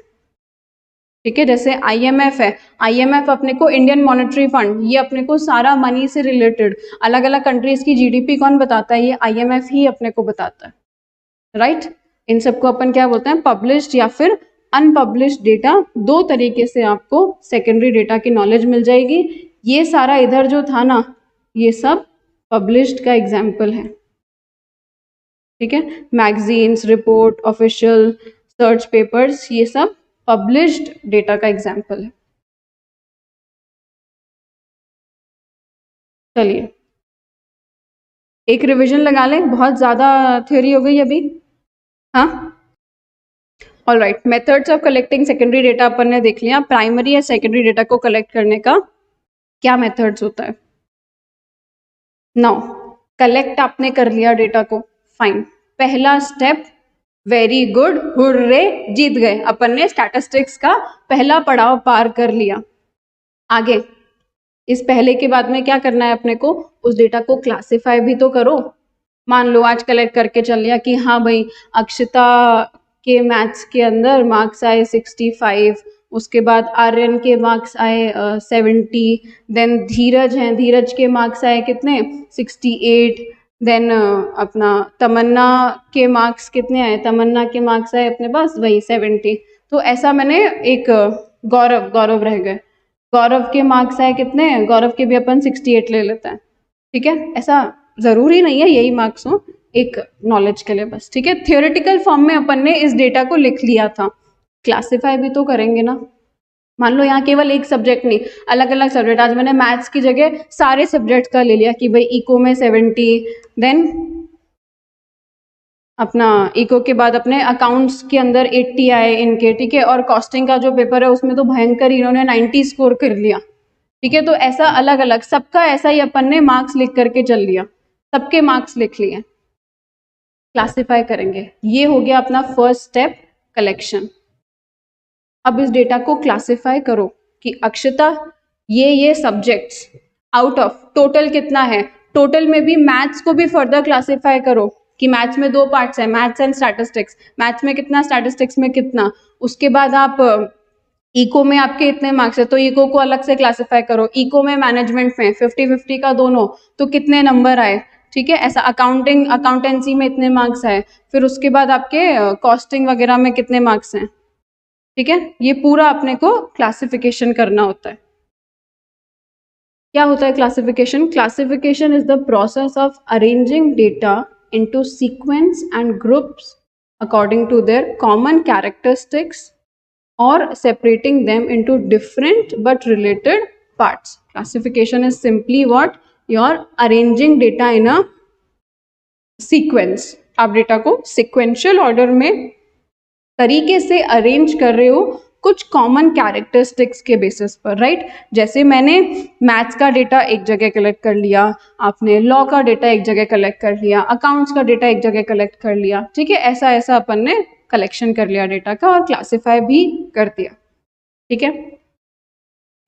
ठीक है, जैसे आईएमएफ है, आईएमएफ अपने को, इंडियन मॉनेटरी फंड, ये अपने को सारा मनी से रिलेटेड अलग अलग कंट्रीज की जीडीपी कौन बताता है? ये आईएमएफ ही अपने को बताता है, राइट। इन सबको अपन क्या बोलते हैं? पब्लिश्ड या फिर अनपब्लिश्ड डेटा। दो तरीके से आपको सेकेंडरी डेटा की नॉलेज मिल जाएगी। ये सारा इधर जो था ना, ये सब पब्लिश्ड का एग्जाम्पल है। ठीक है, magazines, report, official search papers, ये सब पब्लिश्ड डेटा का एग्जाम्पल है। चलिए एक रिवीजन लगा लें, बहुत ज़्यादा थ्योरी हो गई अभी। हाँ, all right, methods of collecting secondary data अपन ने देख लिया। प्राइमरी या सेकेंडरी डेटा को कलेक्ट करने का क्या मेथड्स होता है? नाउ कलेक्ट आपने कर लिया डेटा को, फाइन, पहला स्टेप, वेरी गुड, हुर्रे, जीत गए, अपन ने स्टैटिस्टिक्स का पहला पड़ाव पार कर लिया। आगे इस पहले के बाद में क्या करना है अपने को? उस डेटा को क्लासिफाई भी तो करो। मान लो आज कलेक्ट करके चल लिया कि हाँ भाई अक्षिता के मैथ्स के अंदर मार्क्स आए 65, उसके बाद आर्यन के मार्क्स आए 70, देन धीरज हैं, धीरज के मार्क्स आए कितने 68, देन अपना तमन्ना के मार्क्स कितने आए, तमन्ना के मार्क्स आए अपने पास वही 70। तो ऐसा मैंने एक गौरव रह गए, गौरव के मार्क्स आए कितने, गौरव के भी अपन 68 ले लेते हैं, ठीक है। ऐसा जरूरी नहीं है यही मार्क्स हो, एक नॉलेज के लिए बस, ठीक है। थियोरेटिकल फॉर्म में अपन ने इस डेटा को लिख लिया था, क्लासिफाई भी तो करेंगे ना। मान लो यहाँ केवल एक सब्जेक्ट नहीं, अलग अलग सब्जेक्ट, आज मैंने मैथ्स की जगह सारे सब्जेक्ट का ले लिया कि भाई इको में 70, देन अपना इको के बाद अपने अकाउंट्स के अंदर 80 आए इनके, ठीक है। और कॉस्टिंग का जो पेपर है उसमें तो भयंकर इन्होंने 90 स्कोर कर लिया, ठीक है। तो ऐसा अलग अलग सबका ऐसा ही अपन ने मार्क्स लिख करके चल लिया, सबके मार्क्स लिख लिए, क्लासिफाई करेंगे। ये हो गया अपना फर्स्ट स्टेप, कलेक्शन। अब इस डेटा को क्लासिफाई करो कि अक्षता ये सब्जेक्ट्स आउट ऑफ टोटल कितना है, टोटल में भी मैथ्स को भी फर्दर क्लासिफाई करो कि मैथ्स में 2 पार्ट्स हैं, मैथ्स एंड स्टैटिस्टिक्स, मैथ्स में कितना, स्टैटिस्टिक्स में कितना। उसके बाद आप इको में आपके इतने मार्क्स है तो इको को अलग से क्लासिफाई करो, इको में मैनेजमेंट में 50-50 का दोनों, तो कितने नंबर आए, ठीक है। ऐसा अकाउंटेंसी में इतने मार्क्स आए, फिर उसके बाद आपके कॉस्टिंग वगैरह में कितने मार्क्स हैं, ठीक है। ये पूरा अपने को क्लासिफिकेशन करना होता है। क्या होता है classification? Classification is the process of arranging data into sequence and groups according to their common characteristics or separating them into different but related parts. Classification is simply what? You're arranging data in a sequence. आप data को sequential order में तरीके से arrange कर रहे हो कुछ common characteristics के बेसिस पर, राइट। जैसे मैंने मैथ्स का डेटा एक जगह कलेक्ट कर लिया, आपने लॉ का डेटा एक जगह कलेक्ट कर लिया, अकाउंट्स का डेटा एक जगह कलेक्ट कर लिया, ठीक है। ऐसा ऐसा अपन ने कलेक्शन कर लिया डेटा का और क्लासिफाई भी कर दिया, ठीक है।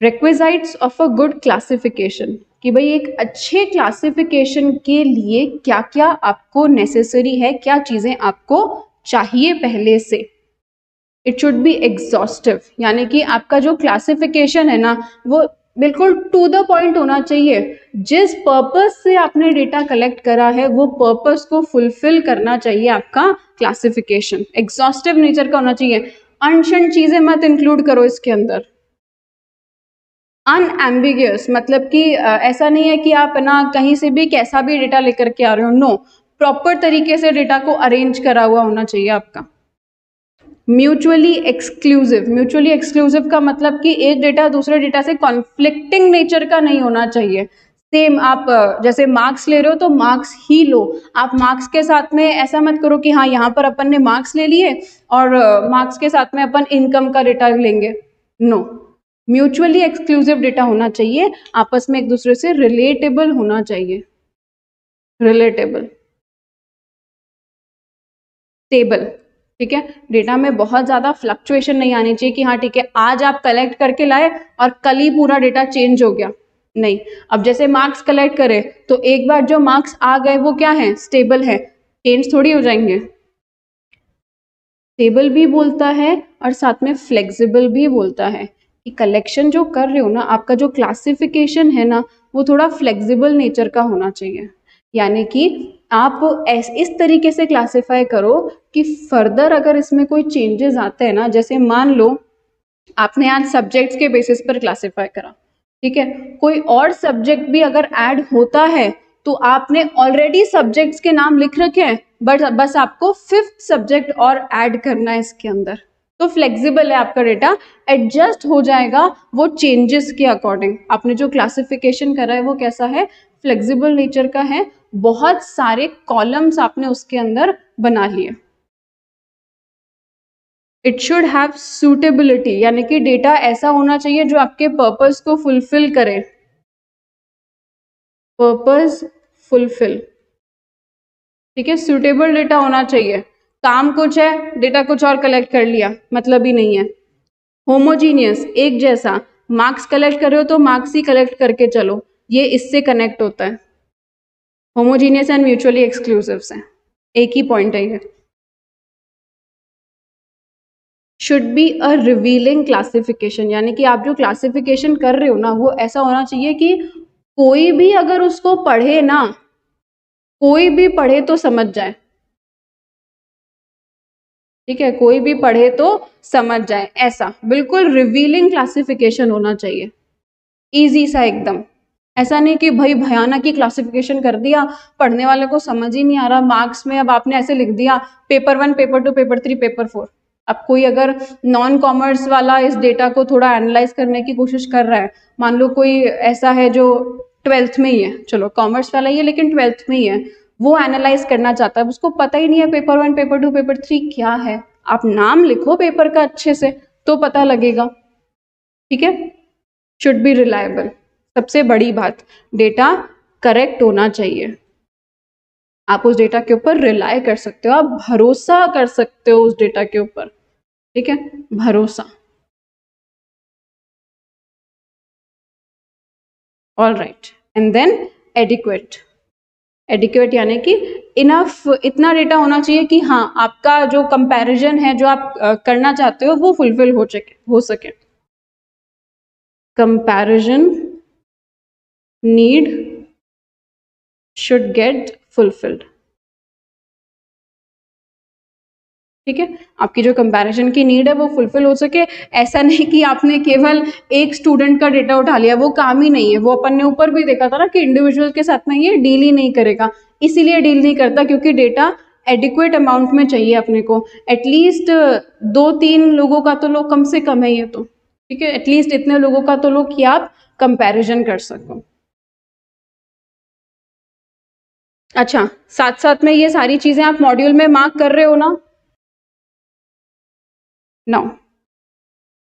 Requisites of a good classification, कि भाई एक अच्छे क्लासिफिकेशन के लिए क्या क्या आपको नेसेसरी है, क्या चीजें आपको चाहिए पहले से। इट शुड बी एग्जॉस्टिव, यानी कि आपका जो क्लासिफिकेशन है ना वो बिल्कुल टू द पॉइंट होना चाहिए। जिस पर्पस से आपने डेटा कलेक्ट करा है वो पर्पस को फुलफिल करना चाहिए आपका क्लासिफिकेशन, एग्जॉस्टिव नेचर का होना चाहिए। अनशन चीजें मत इंक्लूड करो इसके अंदर। अनएम्बिगियस मतलब कि ऐसा नहीं है कि आप ना कहीं से भी कैसा भी डेटा लेकर के आ रहे हो, नो, प्रॉपर तरीके से डेटा को अरेंज करा हुआ होना चाहिए आपका। म्यूचुअली एक्सक्लूसिव का मतलब कि एक डेटा दूसरे डेटा से कॉन्फ्लिक्टिंग नेचर का नहीं होना चाहिए। सेम आप जैसे मार्क्स ले रहे हो तो मार्क्स ही लो, आप मार्क्स के साथ में ऐसा मत करो कि हाँ यहाँ पर अपन ने मार्क्स ले लिए और मार्क्स के साथ में अपन इनकम का डेटा लेंगे, नो। म्यूचुअली एक्सक्लूसिव डेटा होना चाहिए, आपस में एक दूसरे से रिलेटेबल होना चाहिए, रिलेटेबल, स्टेबल, ठीक है। डेटा में बहुत ज्यादा फ्लक्चुएशन नहीं आनी चाहिए कि हाँ ठीक है आज आप कलेक्ट करके लाए और कल ही पूरा डेटा चेंज हो गया, नहीं। अब जैसे मार्क्स कलेक्ट करें तो एक बार जो मार्क्स आ गए वो क्या है, स्टेबल है, चेंज थोड़ी हो जाएंगे। स्टेबल भी बोलता है और साथ में फ्लेक्सिबल भी बोलता है कि कलेक्शन जो कर रहे हो ना, आपका जो क्लासिफिकेशन है ना वो थोड़ा फ्लेक्सिबल नेचर का होना चाहिए। यानी कि आप इस तरीके से क्लासिफाई करो कि फर्दर अगर इसमें कोई चेंजेस आते हैं ना, जैसे मान लो आपने आज सब्जेक्ट्स के बेसिस पर क्लासिफाई करा, ठीक है, कोई और सब्जेक्ट भी अगर ऐड होता है तो आपने ऑलरेडी सब्जेक्ट्स के नाम लिख रखे हैं बट बस आपको 5th सब्जेक्ट और ऐड करना है इसके अंदर, तो फ्लेक्सिबल है आपका डेटा, एडजस्ट हो जाएगा वो चेंजेस के अकॉर्डिंग। आपने जो क्लासिफिकेशन करा है वो कैसा है, फ्लेक्सिबल नेचर का है, बहुत सारे कॉलम्स आपने उसके अंदर बना लिए। इट शुड हैव सूटेबिलिटी, यानी कि डेटा ऐसा होना चाहिए जो आपके पर्पस को फुलफिल करे, पर्पस फुलफिल, ठीक है। सूटेबल डेटा होना चाहिए, काम कुछ है डेटा कुछ और कलेक्ट कर लिया, मतलब ही नहीं है। होमोजीनियस, एक जैसा, मार्क्स कलेक्ट कर रहे हो तो मार्क्स ही कलेक्ट करके चलो, ये इससे कनेक्ट होता है। होमोजीनियस एंड म्यूचुअली एक्सक्लूसिव है, एक ही पॉइंट है ये। Should be a revealing classification, यानी कि आप जो क्लासिफिकेशन कर रहे हो ना वो ऐसा होना चाहिए कि कोई भी अगर उसको पढ़े ना, कोई भी पढ़े तो समझ जाए, ठीक है, कोई भी पढ़े तो समझ जाए, ऐसा बिल्कुल रिवीलिंग क्लासिफिकेशन होना चाहिए, इजी सा एकदम। ऐसा नहीं कि भाई भयानक ही क्लासिफिकेशन कर दिया, पढ़ने वाले को समझ ही नहीं आ रहा, मार्क्स में अब आपने ऐसे लिख दिया पेपर 1 पेपर 2 पेपर 3 पेपर 4। अब कोई अगर नॉन कॉमर्स वाला इस डेटा को थोड़ा एनालाइज करने की कोशिश कर रहा है, मान लो कोई ऐसा है जो 12th में ही है, चलो कॉमर्स वाला ही है लेकिन 12th में ही है, वो एनालाइज करना चाहता है, उसको पता ही नहीं है पेपर 1 पेपर 2 पेपर 3 क्या है, आप नाम लिखो पेपर का अच्छे से तो पता लगेगा, ठीक है। शुड बी रिलायबल, सबसे बड़ी बात, डेटा करेक्ट होना चाहिए, आप उस डेटा के ऊपर रिलाय कर सकते हो, आप भरोसा कर सकते हो उस डेटा के ऊपर, ठीक है, भरोसा। All right, and then adequate, adequate यानी कि इनफ, इतना डेटा होना चाहिए कि हाँ आपका जो कंपैरिजन है जो आप करना चाहते हो वो फुलफिल हो सके। Comparison need should get fulfilled, ठीक है, आपकी जो कंपैरिजन की नीड है वो फुलफिल हो सके। ऐसा नहीं कि आपने केवल एक स्टूडेंट का डेटा उठा लिया, वो काम ही नहीं है, वो अपन ने ऊपर भी देखा था ना कि इंडिविजुअल के साथ में ये डील ही नहीं करेगा, इसीलिए डील नहीं करता क्योंकि डेटा एडिक्वेट अमाउंट में चाहिए अपने को, एटलीस्ट 2-3 लोगों का तो लो कम से कम है ये तो, ठीक है, एटलीस्ट इतने लोगों का तो लो कि आप कंपैरिजन कर सको। अच्छा, साथ साथ में ये सारी चीजें आप मॉड्यूल में मार्क कर रहे हो ना? नो,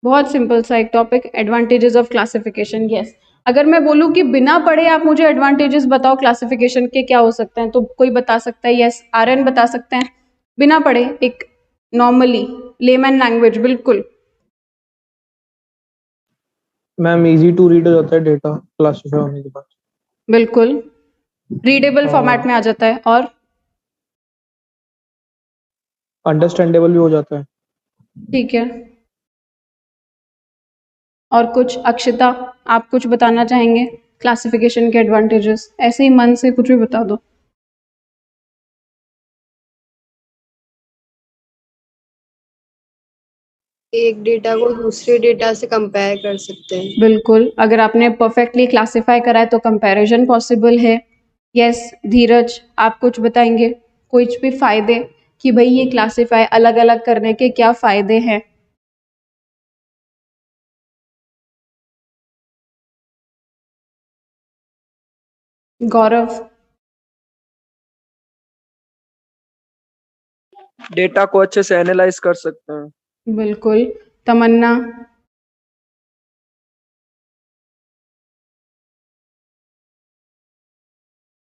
बहुत सिंपल सा एक topic, advantages of classification. Yes, अगर मैं बोलूं कि बिना पढ़े आप मुझे एडवांटेजेस बताओ क्लासिफिकेशन के क्या हो सकते हैं, तो कोई बता सकता है? यस, आर्यन बता सकते हैं, बिना पढ़े, एक नॉर्मली लेमन लैंग्वेज, बिल्कुल। मैम इजी टू रीड हो जाता है डेटा क्लासिफाई होने के बाद, बिल्कुल रीडेबल और फॉर्मेट में आ जाता है, और अंडरस्टैंडेबल भी हो जाता है। ठीक है, और कुछ? अक्षिता, आप कुछ बताना चाहेंगे क्लासिफिकेशन के एडवांटेजेस? ऐसे ही मन से कुछ भी बता दो। एक डेटा को दूसरे डेटा से कंपेयर कर सकते हैं। बिल्कुल, अगर आपने परफेक्टली क्लासिफाई करा है तो कंपैरिजन पॉसिबल है। यस, धीरज आप कुछ बताएंगे, कुछ भी फायदे कि भाई ये क्लासिफाई अलग अलग करने के क्या फायदे हैं? गौरव? डेटा को अच्छे से एनालाइज कर सकते हैं। बिल्कुल। तमन्ना?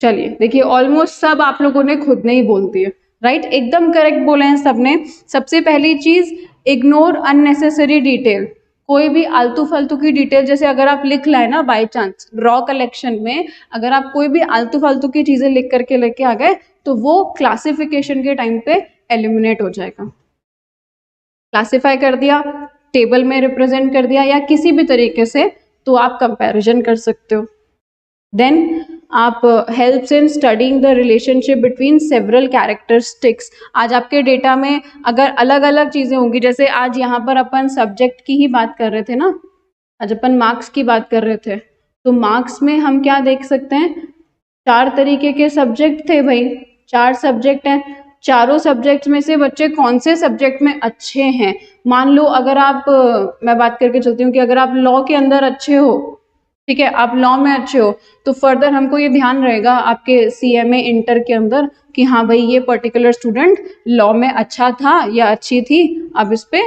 चलिए देखिए, ऑलमोस्ट सब आप लोगों ने खुद ने ही बोल दिए, राइट, एकदम करेक्ट बोले हैं सबने। सबसे पहली चीज, इग्नोर अननेसेसरी डिटेल, कोई भी आलतू फालतू की डिटेल, जैसे अगर आप लिख लाए ना बाय चांस रॉ कलेक्शन में, अगर आप कोई भी आलतू फालतू की चीजें लिख करके लेके आ गए तो वो क्लासिफिकेशन के टाइम पे एलिमिनेट हो जाएगा। क्लासिफाई कर दिया, टेबल में रिप्रेजेंट कर दिया या किसी भी तरीके से, तो आप कंपैरिजन कर सकते हो। देन आप helps in studying the relationship between several characteristics. आज आपके डेटा में अगर अलग अलग चीजें होंगी, जैसे आज यहाँ पर अपन सब्जेक्ट की ही बात कर रहे थे ना, आज अपन मार्क्स की बात कर रहे थे, तो मार्क्स में हम क्या देख सकते हैं, 4 तरीके के सब्जेक्ट थे भाई, 4 सब्जेक्ट हैं, चारों सब्जेक्ट में से बच्चे कौन से सब्जेक्ट में अच्छे हैं। मान लो अगर आप मैं बात करके चलती हूँ कि अगर आप लॉ के अंदर अच्छे हो, ठीक है, आप लॉ में अच्छे हो, तो फर्दर हमको ये ध्यान रहेगा आपके CMA इंटर के अंदर कि हाँ भाई ये पर्टिकुलर स्टूडेंट लॉ में अच्छा था या अच्छी थी, अब इस पे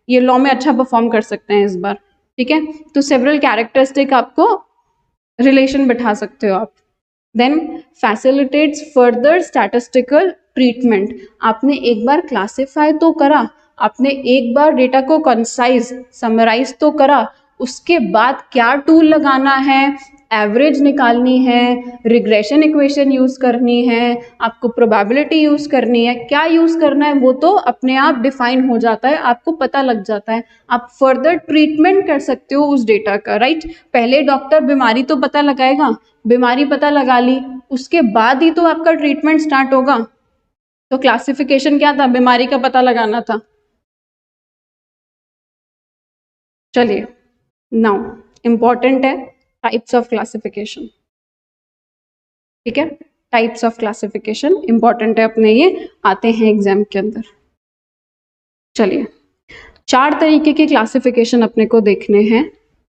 ये लॉ में अच्छा परफॉर्म कर सकते हैं इस बार, ठीक है। तो सेवरल कैरेक्टरिस्टिक आपको रिलेशन बिठा सकते हो आप। Then facilitates further statistical treatment. आपने एक बार क्लासिफाई तो करा, आपने एक बार डेटा को कंसाइज समराइज तो करा, उसके बाद क्या टूल लगाना है, एवरेज निकालनी है, रिग्रेशन इक्वेशन यूज करनी है, आपको प्रोबेबिलिटी यूज करनी है, क्या यूज करना है वो तो अपने आप डिफाइन हो जाता है, आपको पता लग जाता है, आप फर्दर ट्रीटमेंट कर सकते हो उस डेटा का, राइट। पहले डॉक्टर बीमारी तो पता लगाएगा, बीमारी पता लगा ली, उसके बाद ही तो आपका ट्रीटमेंट स्टार्ट होगा। तो क्लासिफिकेशन क्या था, बीमारी का पता लगाना था। चलिए नाउ इंपॉर्टेंट है टाइप्स ऑफ क्लासिफिकेशन, ठीक है। टाइप्स ऑफ क्लासिफिकेशन इंपॉर्टेंट है अपने, ये आते हैं एग्जाम के अंदर। चलिए 4 तरीके के क्लासिफिकेशन अपने को देखने हैं।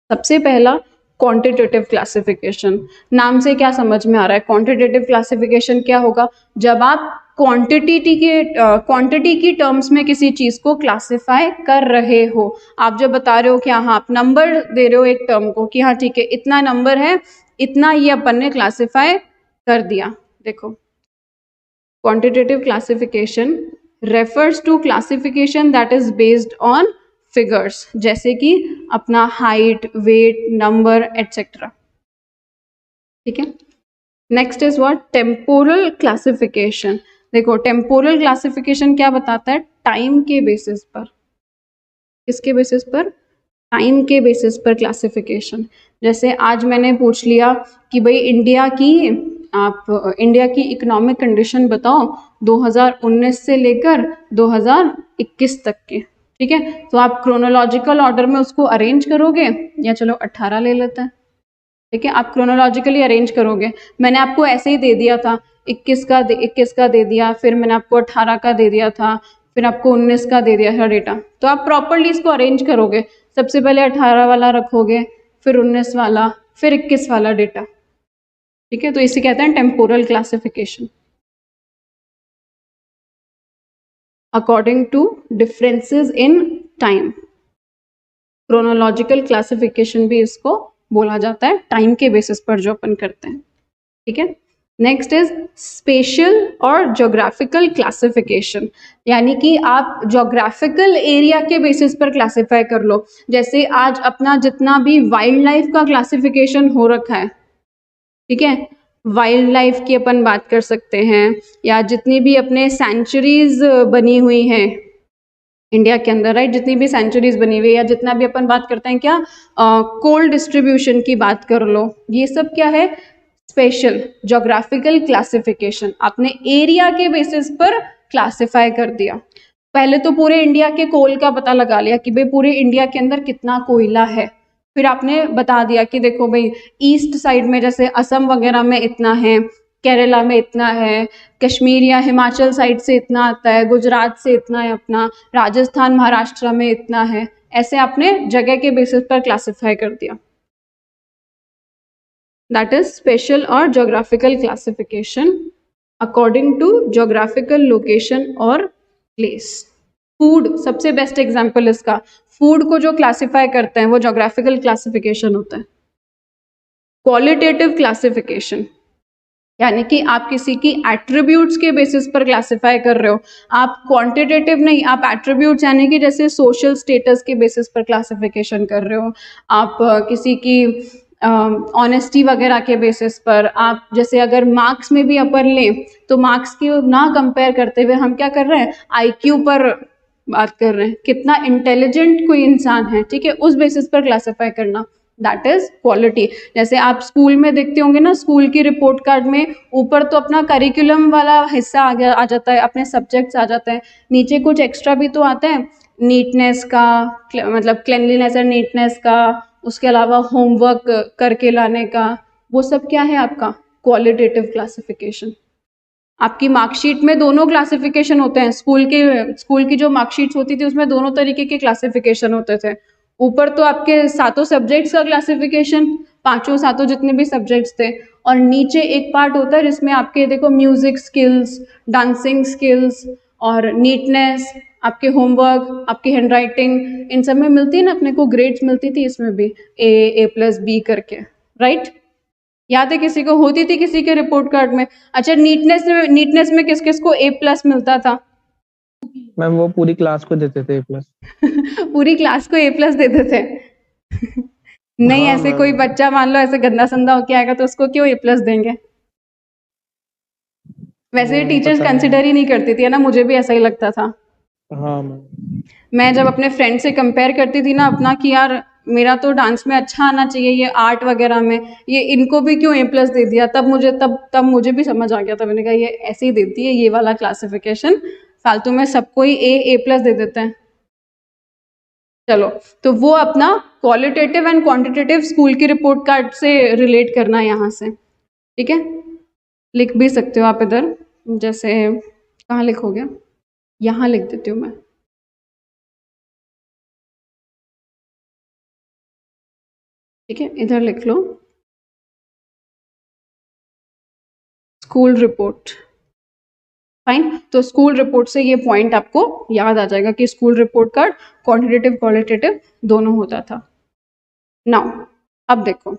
सबसे पहला क्वांटिटेटिव क्लासिफिकेशन। नाम से क्या समझ में आ रहा है, क्वांटिटेटिव क्लासिफिकेशन क्या होगा, जब आप क्वांटिटी की टर्म्स में किसी चीज को क्लासिफाई कर रहे हो। आप जब बता रहे हो कि हाँ आप नंबर दे रहे हो एक टर्म को कि हाँ ठीक है इतना नंबर है, इतना ये अपन ने क्लासिफाई कर दिया। देखो quantitative classification refers to classification that is based on figures, जैसे कि अपना हाइट, वेट, नंबर एटसेट्रा, ठीक है। Next is what, temporal classification. देखो टेम्पोरल क्लासिफिकेशन क्या बताता है, टाइम के बेसिस पर, किसके बेसिस पर, टाइम के बेसिस पर क्लासिफिकेशन। जैसे आज मैंने पूछ लिया कि भाई इंडिया की इकोनॉमिक कंडीशन बताओ 2019 से लेकर 2021 तक के, ठीक है। तो आप क्रोनोलॉजिकल ऑर्डर में उसको अरेंज करोगे, या चलो 18 ले लेते हैं, ठीक है। आप क्रोनोलॉजिकली अरेंज करोगे, मैंने आपको ऐसे ही दे दिया था 21 का दे दिया, फिर मैंने आपको 18 का दे दिया था, फिर आपको 19 का दे दिया था डेटा। तो आप प्रॉपरली इसको अरेंज करोगे, सबसे पहले 18 वाला रखोगे, फिर 19 वाला, फिर 21 वाला डेटा, ठीक है। तो इसे कहते हैं temporal classification, according to differences in time. Chronological classification भी इसको बोला जाता है, टाइम के बेसिस पर जो अपन करते हैं, ठीक है। नेक्स्ट इज स्पेशल और ज्योग्राफिकल क्लासिफिकेशन, यानी कि आप ज्योग्राफिकल एरिया के बेसिस पर क्लासिफाई कर लो। जैसे आज अपना जितना भी वाइल्ड लाइफ का क्लासिफिकेशन हो रखा है, ठीक है, वाइल्ड लाइफ की अपन बात कर सकते हैं, या जितनी भी अपने सेंचुरीज बनी हुई हैं इंडिया के अंदर, राइट, जितनी भी सेंचुरीज बनी हुई है, या जितना भी अपन बात करते हैं क्या, कोल्ड डिस्ट्रीब्यूशन की बात कर लो, ये सब क्या है, स्पेशल ज्योग्राफिकल क्लासिफिकेशन। आपने एरिया के बेसिस पर क्लासिफाई कर दिया। पहले तो पूरे इंडिया के कोल का पता लगा लिया कि भाई पूरे इंडिया के अंदर कितना कोयला है, फिर आपने बता दिया कि देखो भाई ईस्ट साइड में जैसे असम वगैरह में इतना है, केरला में इतना है, कश्मीर या हिमाचल साइड से इतना आता है, गुजरात से इतना है, अपना राजस्थान महाराष्ट्र में इतना है, ऐसे आपने जगह के बेसिस पर क्लासिफाई कर दिया। दैट इज स्पेशल और geographical classification according to geographical location और प्लेस। फूड सबसे बेस्ट एग्जाम्पल इसका, फूड को जो क्लासिफाई करते हैं वो ज्योग्राफिकल क्लासिफिकेशन होता है। क्वालिटेटिव क्लासिफिकेशन, यानी कि आप किसी की एट्रीब्यूट्स के बेसिस पर क्लासिफाई कर रहे हो, आप क्वांटिटेटिव नहीं, आप एट्रीब्यूट्स यानी कि जैसे सोशल स्टेटस के बेसिस पर क्लासिफिकेशन कर रहे हो, आप किसी की ऑनेस्टी वगैरह के बेसिस पर, आप जैसे अगर मार्क्स में भी अपन लें तो मार्क्स की ना कंपेयर करते हुए हम क्या कर रहे हैं, आईक्यू पर बात कर रहे हैं, कितना इंटेलिजेंट कोई इंसान है, ठीक है, उस बेसिस पर क्लासिफाई करना, दैट इज क्वालिटी। जैसे आप स्कूल में देखते होंगे ना, स्कूल की रिपोर्ट कार्ड में ऊपर तो अपना करिकुलम वाला हिस्सा आ जाता है, अपने सब्जेक्ट्स आ जाते हैं, नीचे कुछ एक्स्ट्रा भी तो आता है, नीटनेस का, मतलब क्लेanलीनेस एंड नीटनेस का, उसके अलावा होमवर्क करके लाने का, वो सब क्या है आपका क्वालिटेटिव क्लासिफिकेशन। आपकी मार्कशीट में दोनों क्लासिफिकेशन होते हैं, स्कूल की जो मार्कशीट्स होती थी उसमें दोनों तरीके के क्लासिफिकेशन होते थे। ऊपर तो आपके 7 सब्जेक्ट्स का क्लासिफिकेशन, 5 जितने भी सब्जेक्ट्स थे, और नीचे एक पार्ट होता है जिसमें आपके देखो म्यूजिक स्किल्स, डांसिंग स्किल्स और नीटनेस, आपके होमवर्क, आपकी हैंडराइटिंग, इन सब में मिलती है ना, अपने को ग्रेड्स मिलती थी इसमें भी A+B करके, राइट। याद है किसी को? होती थी किसी के रिपोर्ट कार्ड में? अच्छा, नीटनेस में किस किस को A+ मिलता था? मैम वो पूरी क्लास को देते थे A+। पूरी क्लास को A+ देते थे। नहीं, हाँ ऐसे कोई मैम। बच्चा मान लो ऐसे गंदा संदा होके आएगा तो उसको क्यों A+ देंगे? वैसे टीचर्स पता नहीं। कंसिडर ही नहीं करती थी, है ना? मुझे भी ऐसा ही लगता था। हाँ मैम। मैं जब अपने फ्रेंड से कंपेयर करती थी ना अपना कि यार मेरा तो डांस में अच्छा आना चाहिए, ये आर्ट वगैरह में, ये इनको भी क्यों A+ दे दिया? तब मुझे भी समझ आ गया था। मैंने कहा ये ऐसे ही देती है ये वाला क्लासिफिकेशन, फालतू में सबको ही A+ दे देते हैं। चलो, तो वो अपना क्वालिटेटिव एंड क्वांटिटेटिव स्कूल की रिपोर्ट कार्ड से रिलेट करना है यहाँ से, ठीक है? लिख भी सकते हो आप इधर, जैसे कहाँ लिखोगे? यहाँ लिख देती हूँ मैं। ठीक है, इधर लिख लो स्कूल रिपोर्ट। फाइन, तो स्कूल रिपोर्ट से ये पॉइंट आपको याद आ जाएगा कि school report card quantitative qualitative दोनों होता था। नाउ अब देखो,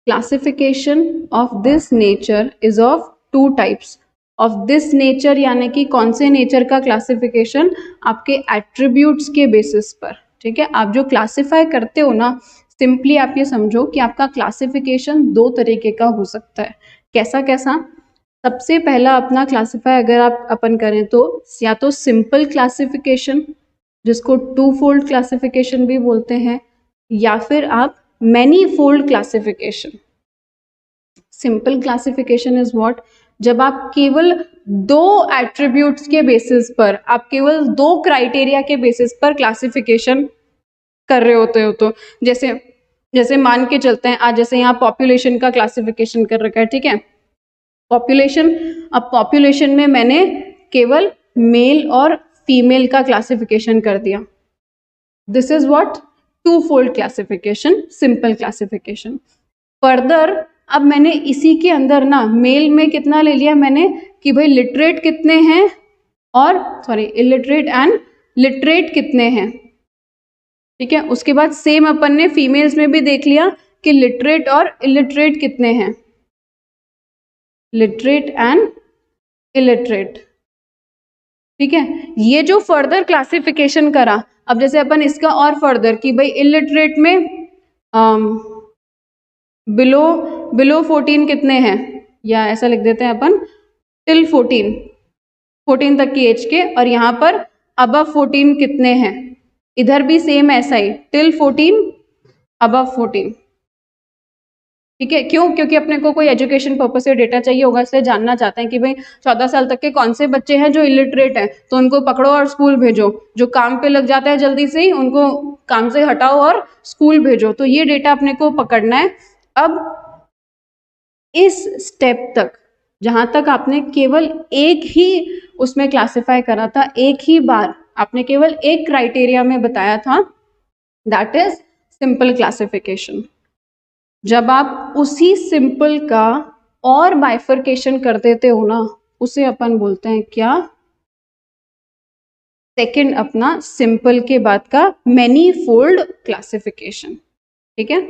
classification of this nature is of 2 types. Of this nature यानी कि कौन से नेचर का क्लासिफिकेशन? आपके एट्रीब्यूट्स के बेसिस पर, ठीक है? आप जो क्लासिफाई करते हो ना, सिंपली आप ये समझो कि आपका क्लासिफिकेशन 2 तरीके का हो सकता है। कैसा कैसा? सबसे पहला अपना क्लासिफाई अगर आप अपन करें तो या तो सिंपल क्लासिफिकेशन, जिसको 2 फोल्ड क्लासिफिकेशन भी बोलते हैं, या फिर आप many fold classification. Simple classification is what? जब आप केवल 2 एट्रीब्यूट्स के बेसिस पर, आप केवल 2 क्राइटेरिया के बेसिस पर क्लासिफिकेशन कर रहे होते हो। तो जैसे मान के चलते हैं, आज जैसे यहाँ पॉपुलेशन का क्लासिफिकेशन कर रखा है, ठीक है? पॉपुलेशन, अब पॉपुलेशन में मैंने केवल मेल और फीमेल का क्लासिफिकेशन कर दिया। This is what? 2 fold classification, simple classification. Further अब मैंने इसी के अंदर ना मेल में कितना ले लिया मैंने कि भाई लिटरेट कितने हैं और इलिटरेट एंड लिटरेट कितने हैं, ठीक है? उसके बाद सेम अपन ने फीमेल्स में भी देख लिया कि लिटरेट और इलिटरेट कितने हैं, लिटरेट एंड इलिटरेट, ठीक है? ये जो फर्दर क्लासिफिकेशन करा, अब जैसे अपन इसका और फर्दर कि भाई इलिटरेट में बिलो 14 कितने हैं, या ऐसा लिख देते हैं अपन टिल 14 तक की एज के, और यहाँ पर अबव 14 कितने हैं? इधर भी सेम ऐसा ही, टिल 14 अबव 14, ठीक है? क्यों? क्योंकि अपने को कोई एजुकेशन पर्पस से डेटा चाहिए होगा, इसलिए जानना चाहते हैं कि भाई 14 साल तक के कौन से बच्चे हैं जो इलिटरेट हैं, तो उनको पकड़ो और स्कूल भेजो। जो काम पे लग जाता है जल्दी से ही, उनको काम से हटाओ और स्कूल भेजो। तो ये डेटा अपने को पकड़ना है। अब इस स्टेप तक, जहां तक आपने केवल एक ही उसमें क्लासिफाई करा था, एक ही बार आपने केवल एक क्राइटेरिया में बताया था, दैट इज सिंपल क्लासिफिकेशन। जब आप उसी सिंपल का और बाइफरकेशन कर देते हो ना, उसे अपन बोलते हैं क्या? सेकंड अपना सिंपल के बाद का मैनी फोल्ड क्लासिफिकेशन, ठीक है?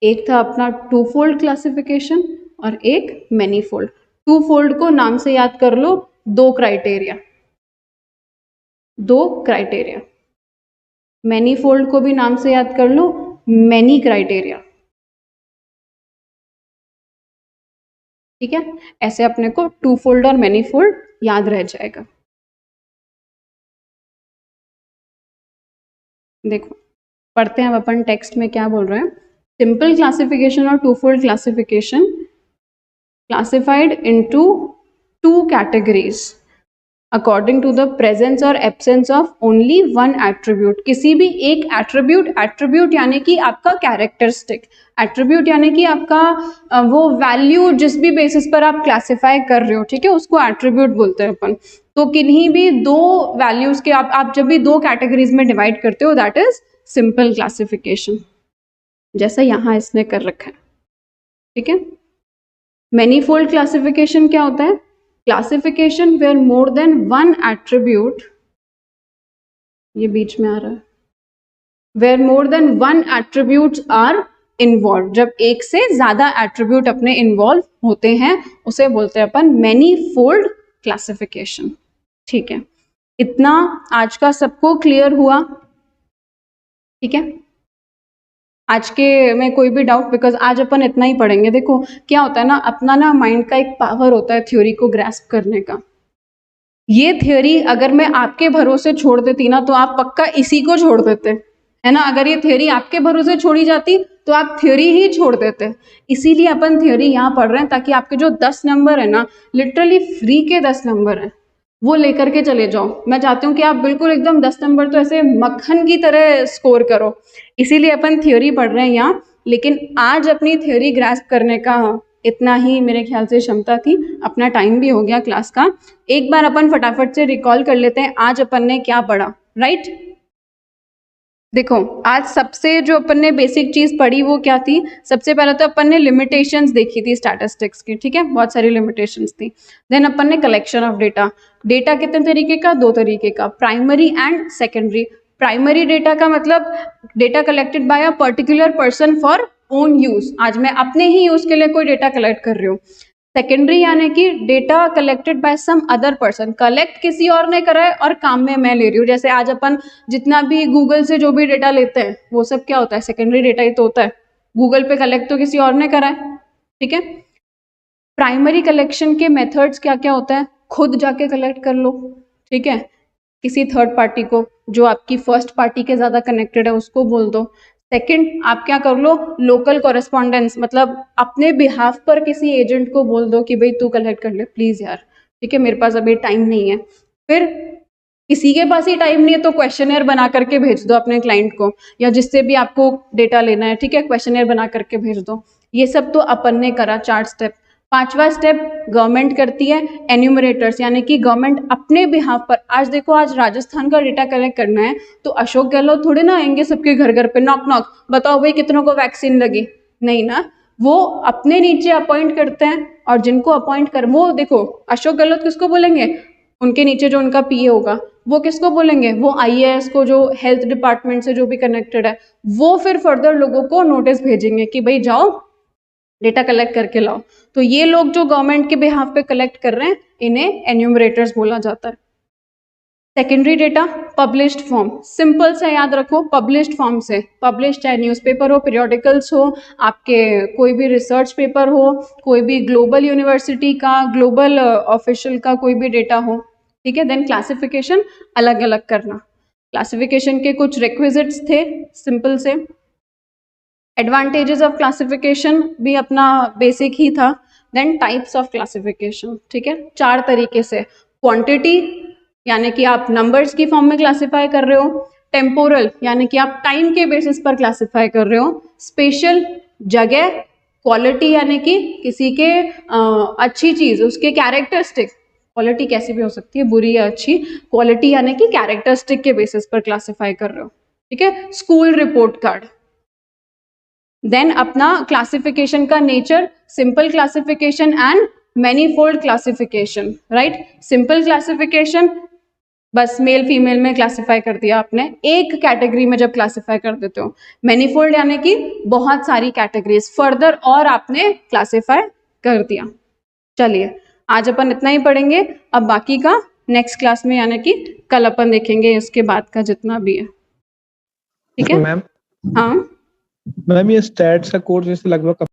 एक था अपना 2 फोल्ड क्लासिफिकेशन और एक मैनी फोल्ड। 2 फोल्ड को नाम से याद कर लो, 2 क्राइटेरिया। मैनी फोल्ड को भी नाम से याद कर लो, मैनी क्राइटेरिया, ठीक है? ऐसे अपने को 2 फोल्ड और मैनी फोल्ड याद रह जाएगा। देखो, पढ़ते हैं अब अपन टेक्स्ट में क्या बोल रहे हैं। सिंपल क्लासिफिकेशन और 2 fold classification classified into 2 categories according to the presence or absence of only one attribute। किसी भी एक एट्रीब्यूट यानी कि आपका कैरेक्टरिस्टिक, एट्रीब्यूट यानी कि आपका वो वैल्यू जिस भी बेसिस पर आप क्लासिफाई कर रहे हो, ठीक है? उसको एट्रीब्यूट बोलते हैं अपन। तो किन्हीं भी 2 वैल्यूज के आप जब भी 2 कैटेगरीज में डिवाइड करते हो, दैट इज सिंपल क्लासिफिकेशन, जैसा यहाँ इसने कर रखा है, ठीक है? मैनीफोल्ड क्लासिफिकेशन क्या होता है? Classification where more than 1 attribute, ये बीच में आ रहा है, where more than 1 attributes are involve, जब एक से ज्यादा एट्रीब्यूट अपने इन्वॉल्व होते हैं उसे बोलते हैं अपन मैनी फोल्ड क्लासिफिकेशन। ठीक है, इतना आज का सबको क्लियर हुआ? ठीक है, आज के में कोई भी डाउट? बिकॉज आज अपन इतना ही पढ़ेंगे। देखो क्या होता है ना, अपना ना माइंड का एक पावर होता है थ्योरी को ग्रैस्प करने का। ये थ्योरी अगर मैं आपके भरोसे छोड़ देती ना तो आप पक्का इसी को छोड़ देते, है ना। अगर ये थ्योरी आपके भरोसे छोड़ी जाती तो आप थ्योरी ही छोड़ देते। इसीलिए अपन थ्योरी यहाँ पढ़ रहे हैं ताकि आपके जो 10 नंबर है ना, लिटरली फ्री के 10 नंबर है, वो लेकर के चले जाओ। मैं चाहती हूँ कि आप बिल्कुल एकदम 10 नंबर तो ऐसे मक्खन की तरह स्कोर करो। इसीलिए अपन थ्योरी पढ़ रहे हैं यहाँ। लेकिन आज अपनी थ्योरी ग्रैस्प करने का इतना ही मेरे ख्याल से क्षमता थी। अपना टाइम भी हो गया क्लास का। एक बार अपन फटाफट से रिकॉल कर लेते हैं आज अपन ने क्या पढ़ा, राइट। देखो आज सबसे जो अपन ने बेसिक चीज पढ़ी वो क्या थी? सबसे पहले तो अपन ने लिमिटेशंस देखी थी स्टैटिस्टिक्स की, ठीक है, बहुत सारी लिमिटेशंस थी। देन अपन ने कलेक्शन ऑफ डेटा। डेटा कितने तरीके का? 2 तरीके का, primary and secondary. Primary data का मतलब data collected by a particular person for own use. आज मैं अपने ही यूज के लिए कोई डेटा कलेक्ट कर रही हूँ। सेकेंडरी यानी कि data collected by some other person, collect किसी और ने करा है और काम में मैं ले रही हूँ। जैसे आज अपन जितना भी गूगल से जो भी डेटा लेते हैं वो सब क्या होता है? सेकेंडरी डेटा ही तो होता है। गूगल पे कलेक्ट तो किसी और ने करा है, ठीक है। प्राइमरी कलेक्शन के मेथड्स क्या क्या होता है? खुद जाके कलेक्ट कर लो, ठीक है, किसी थर्ड पार्टी को, जो आपकी फर्स्ट पार्टी के ज्यादा कनेक्टेड है उसको बोल दो। सेकंड, आप क्या कर लो, लोकल कॉरेस्पॉन्डेंस, मतलब अपने बिहाफ पर किसी एजेंट को बोल दो कि भाई तू कलेक्ट कर ले प्लीज यार, ठीक है, मेरे पास अभी टाइम नहीं है। फिर किसी के पास ही टाइम नहीं है तो क्वेश्चनर बना करके भेज दो अपने क्लाइंट को, या जिससे भी आपको डेटा लेना है, ठीक है, क्वेश्चनर बना करके भेज दो। ये सब तो अपन ने करा 4 स्टेप। 5वां स्टेप गवर्नमेंट करती है, एन्यूमरेटर्स, यानी कि गवर्नमेंट अपने बिहाफ पर। आज देखो, आज राजस्थान का डेटा कलेक्ट करना है तो अशोक गहलोत थोड़े ना आएंगे सबके घर घर पे नॉक नॉक, बताओ भाई कितनों को वैक्सीन लगी, नहीं ना। वो अपने नीचे अपॉइंट करते हैं और जिनको अपॉइंट कर, वो देखो अशोक गहलोत किसको बोलेंगे? उनके नीचे जो उनका पीए होगा वो किसको बोलेंगे? वो आईएएस को, जो हेल्थ डिपार्टमेंट से जो भी कनेक्टेड है। वो फिर फर्दर लोगों को नोटिस भेजेंगे कि भाई जाओ डेटा कलेक्ट करके लाओ। तो ये लोग जो गवर्नमेंट के बिहाफ पे कलेक्ट कर रहे हैं इन्हें एन्यूमरेटर्स बोला जाता है। Secondary data published form, simple से याद रखो, पब्लिश्ड फॉर्म से, पब्लिश चाहे न्यूज़पेपर हो, पीरियोडिकल्स हो, आपके कोई भी रिसर्च पेपर हो, कोई भी ग्लोबल यूनिवर्सिटी का, ग्लोबल ऑफिशियल का कोई भी डेटा हो, ठीक है। देन क्लासिफिकेशन अलग अलग करना। क्लासिफिकेशन के कुछ रिक्विजिट्स थे सिंपल से। एडवांटेजेस ऑफ क्लासिफिकेशन भी अपना बेसिक ही था। देन टाइप्स ऑफ क्लासिफिकेशन, ठीक है, 4 तरीके से। क्वांटिटी यानी कि आप नंबर्स की फॉर्म में क्लासिफाई कर रहे हो। टेम्पोरल यानी कि आप टाइम के बेसिस पर क्लासिफाई कर रहे हो। स्पेशल, जगह। क्वालिटी यानी कि किसी के अच्छी चीज, उसके कैरेक्टरिस्टिक, क्वालिटी कैसी भी हो सकती है, बुरी या अच्छी, क्वालिटी यानी कि कैरेक्टरिस्टिक के बेसिस पर क्लासिफाई कर रहे हो, ठीक है। School report card. देन अपना क्लासिफिकेशन का nature, simple classification and manifold classification, right. Simple classification बस मेल फीमेल में क्लासिफाई कर दिया आपने, एक कैटेगरी में जब क्लासिफाई कर देते हो। मैनीफोल्ड यानी कि बहुत सारी कैटेगरीज फर्दर और आपने क्लासिफाई कर दिया। चलिए आज अपन इतना ही पढ़ेंगे, अब बाकी का नेक्स्ट क्लास में यानी कि कल अपन देखेंगे इसके बाद का जितना भी है, ठीक है। मैम हाँ मैम ये स्टैट्स का कोर्स जैसे लगभग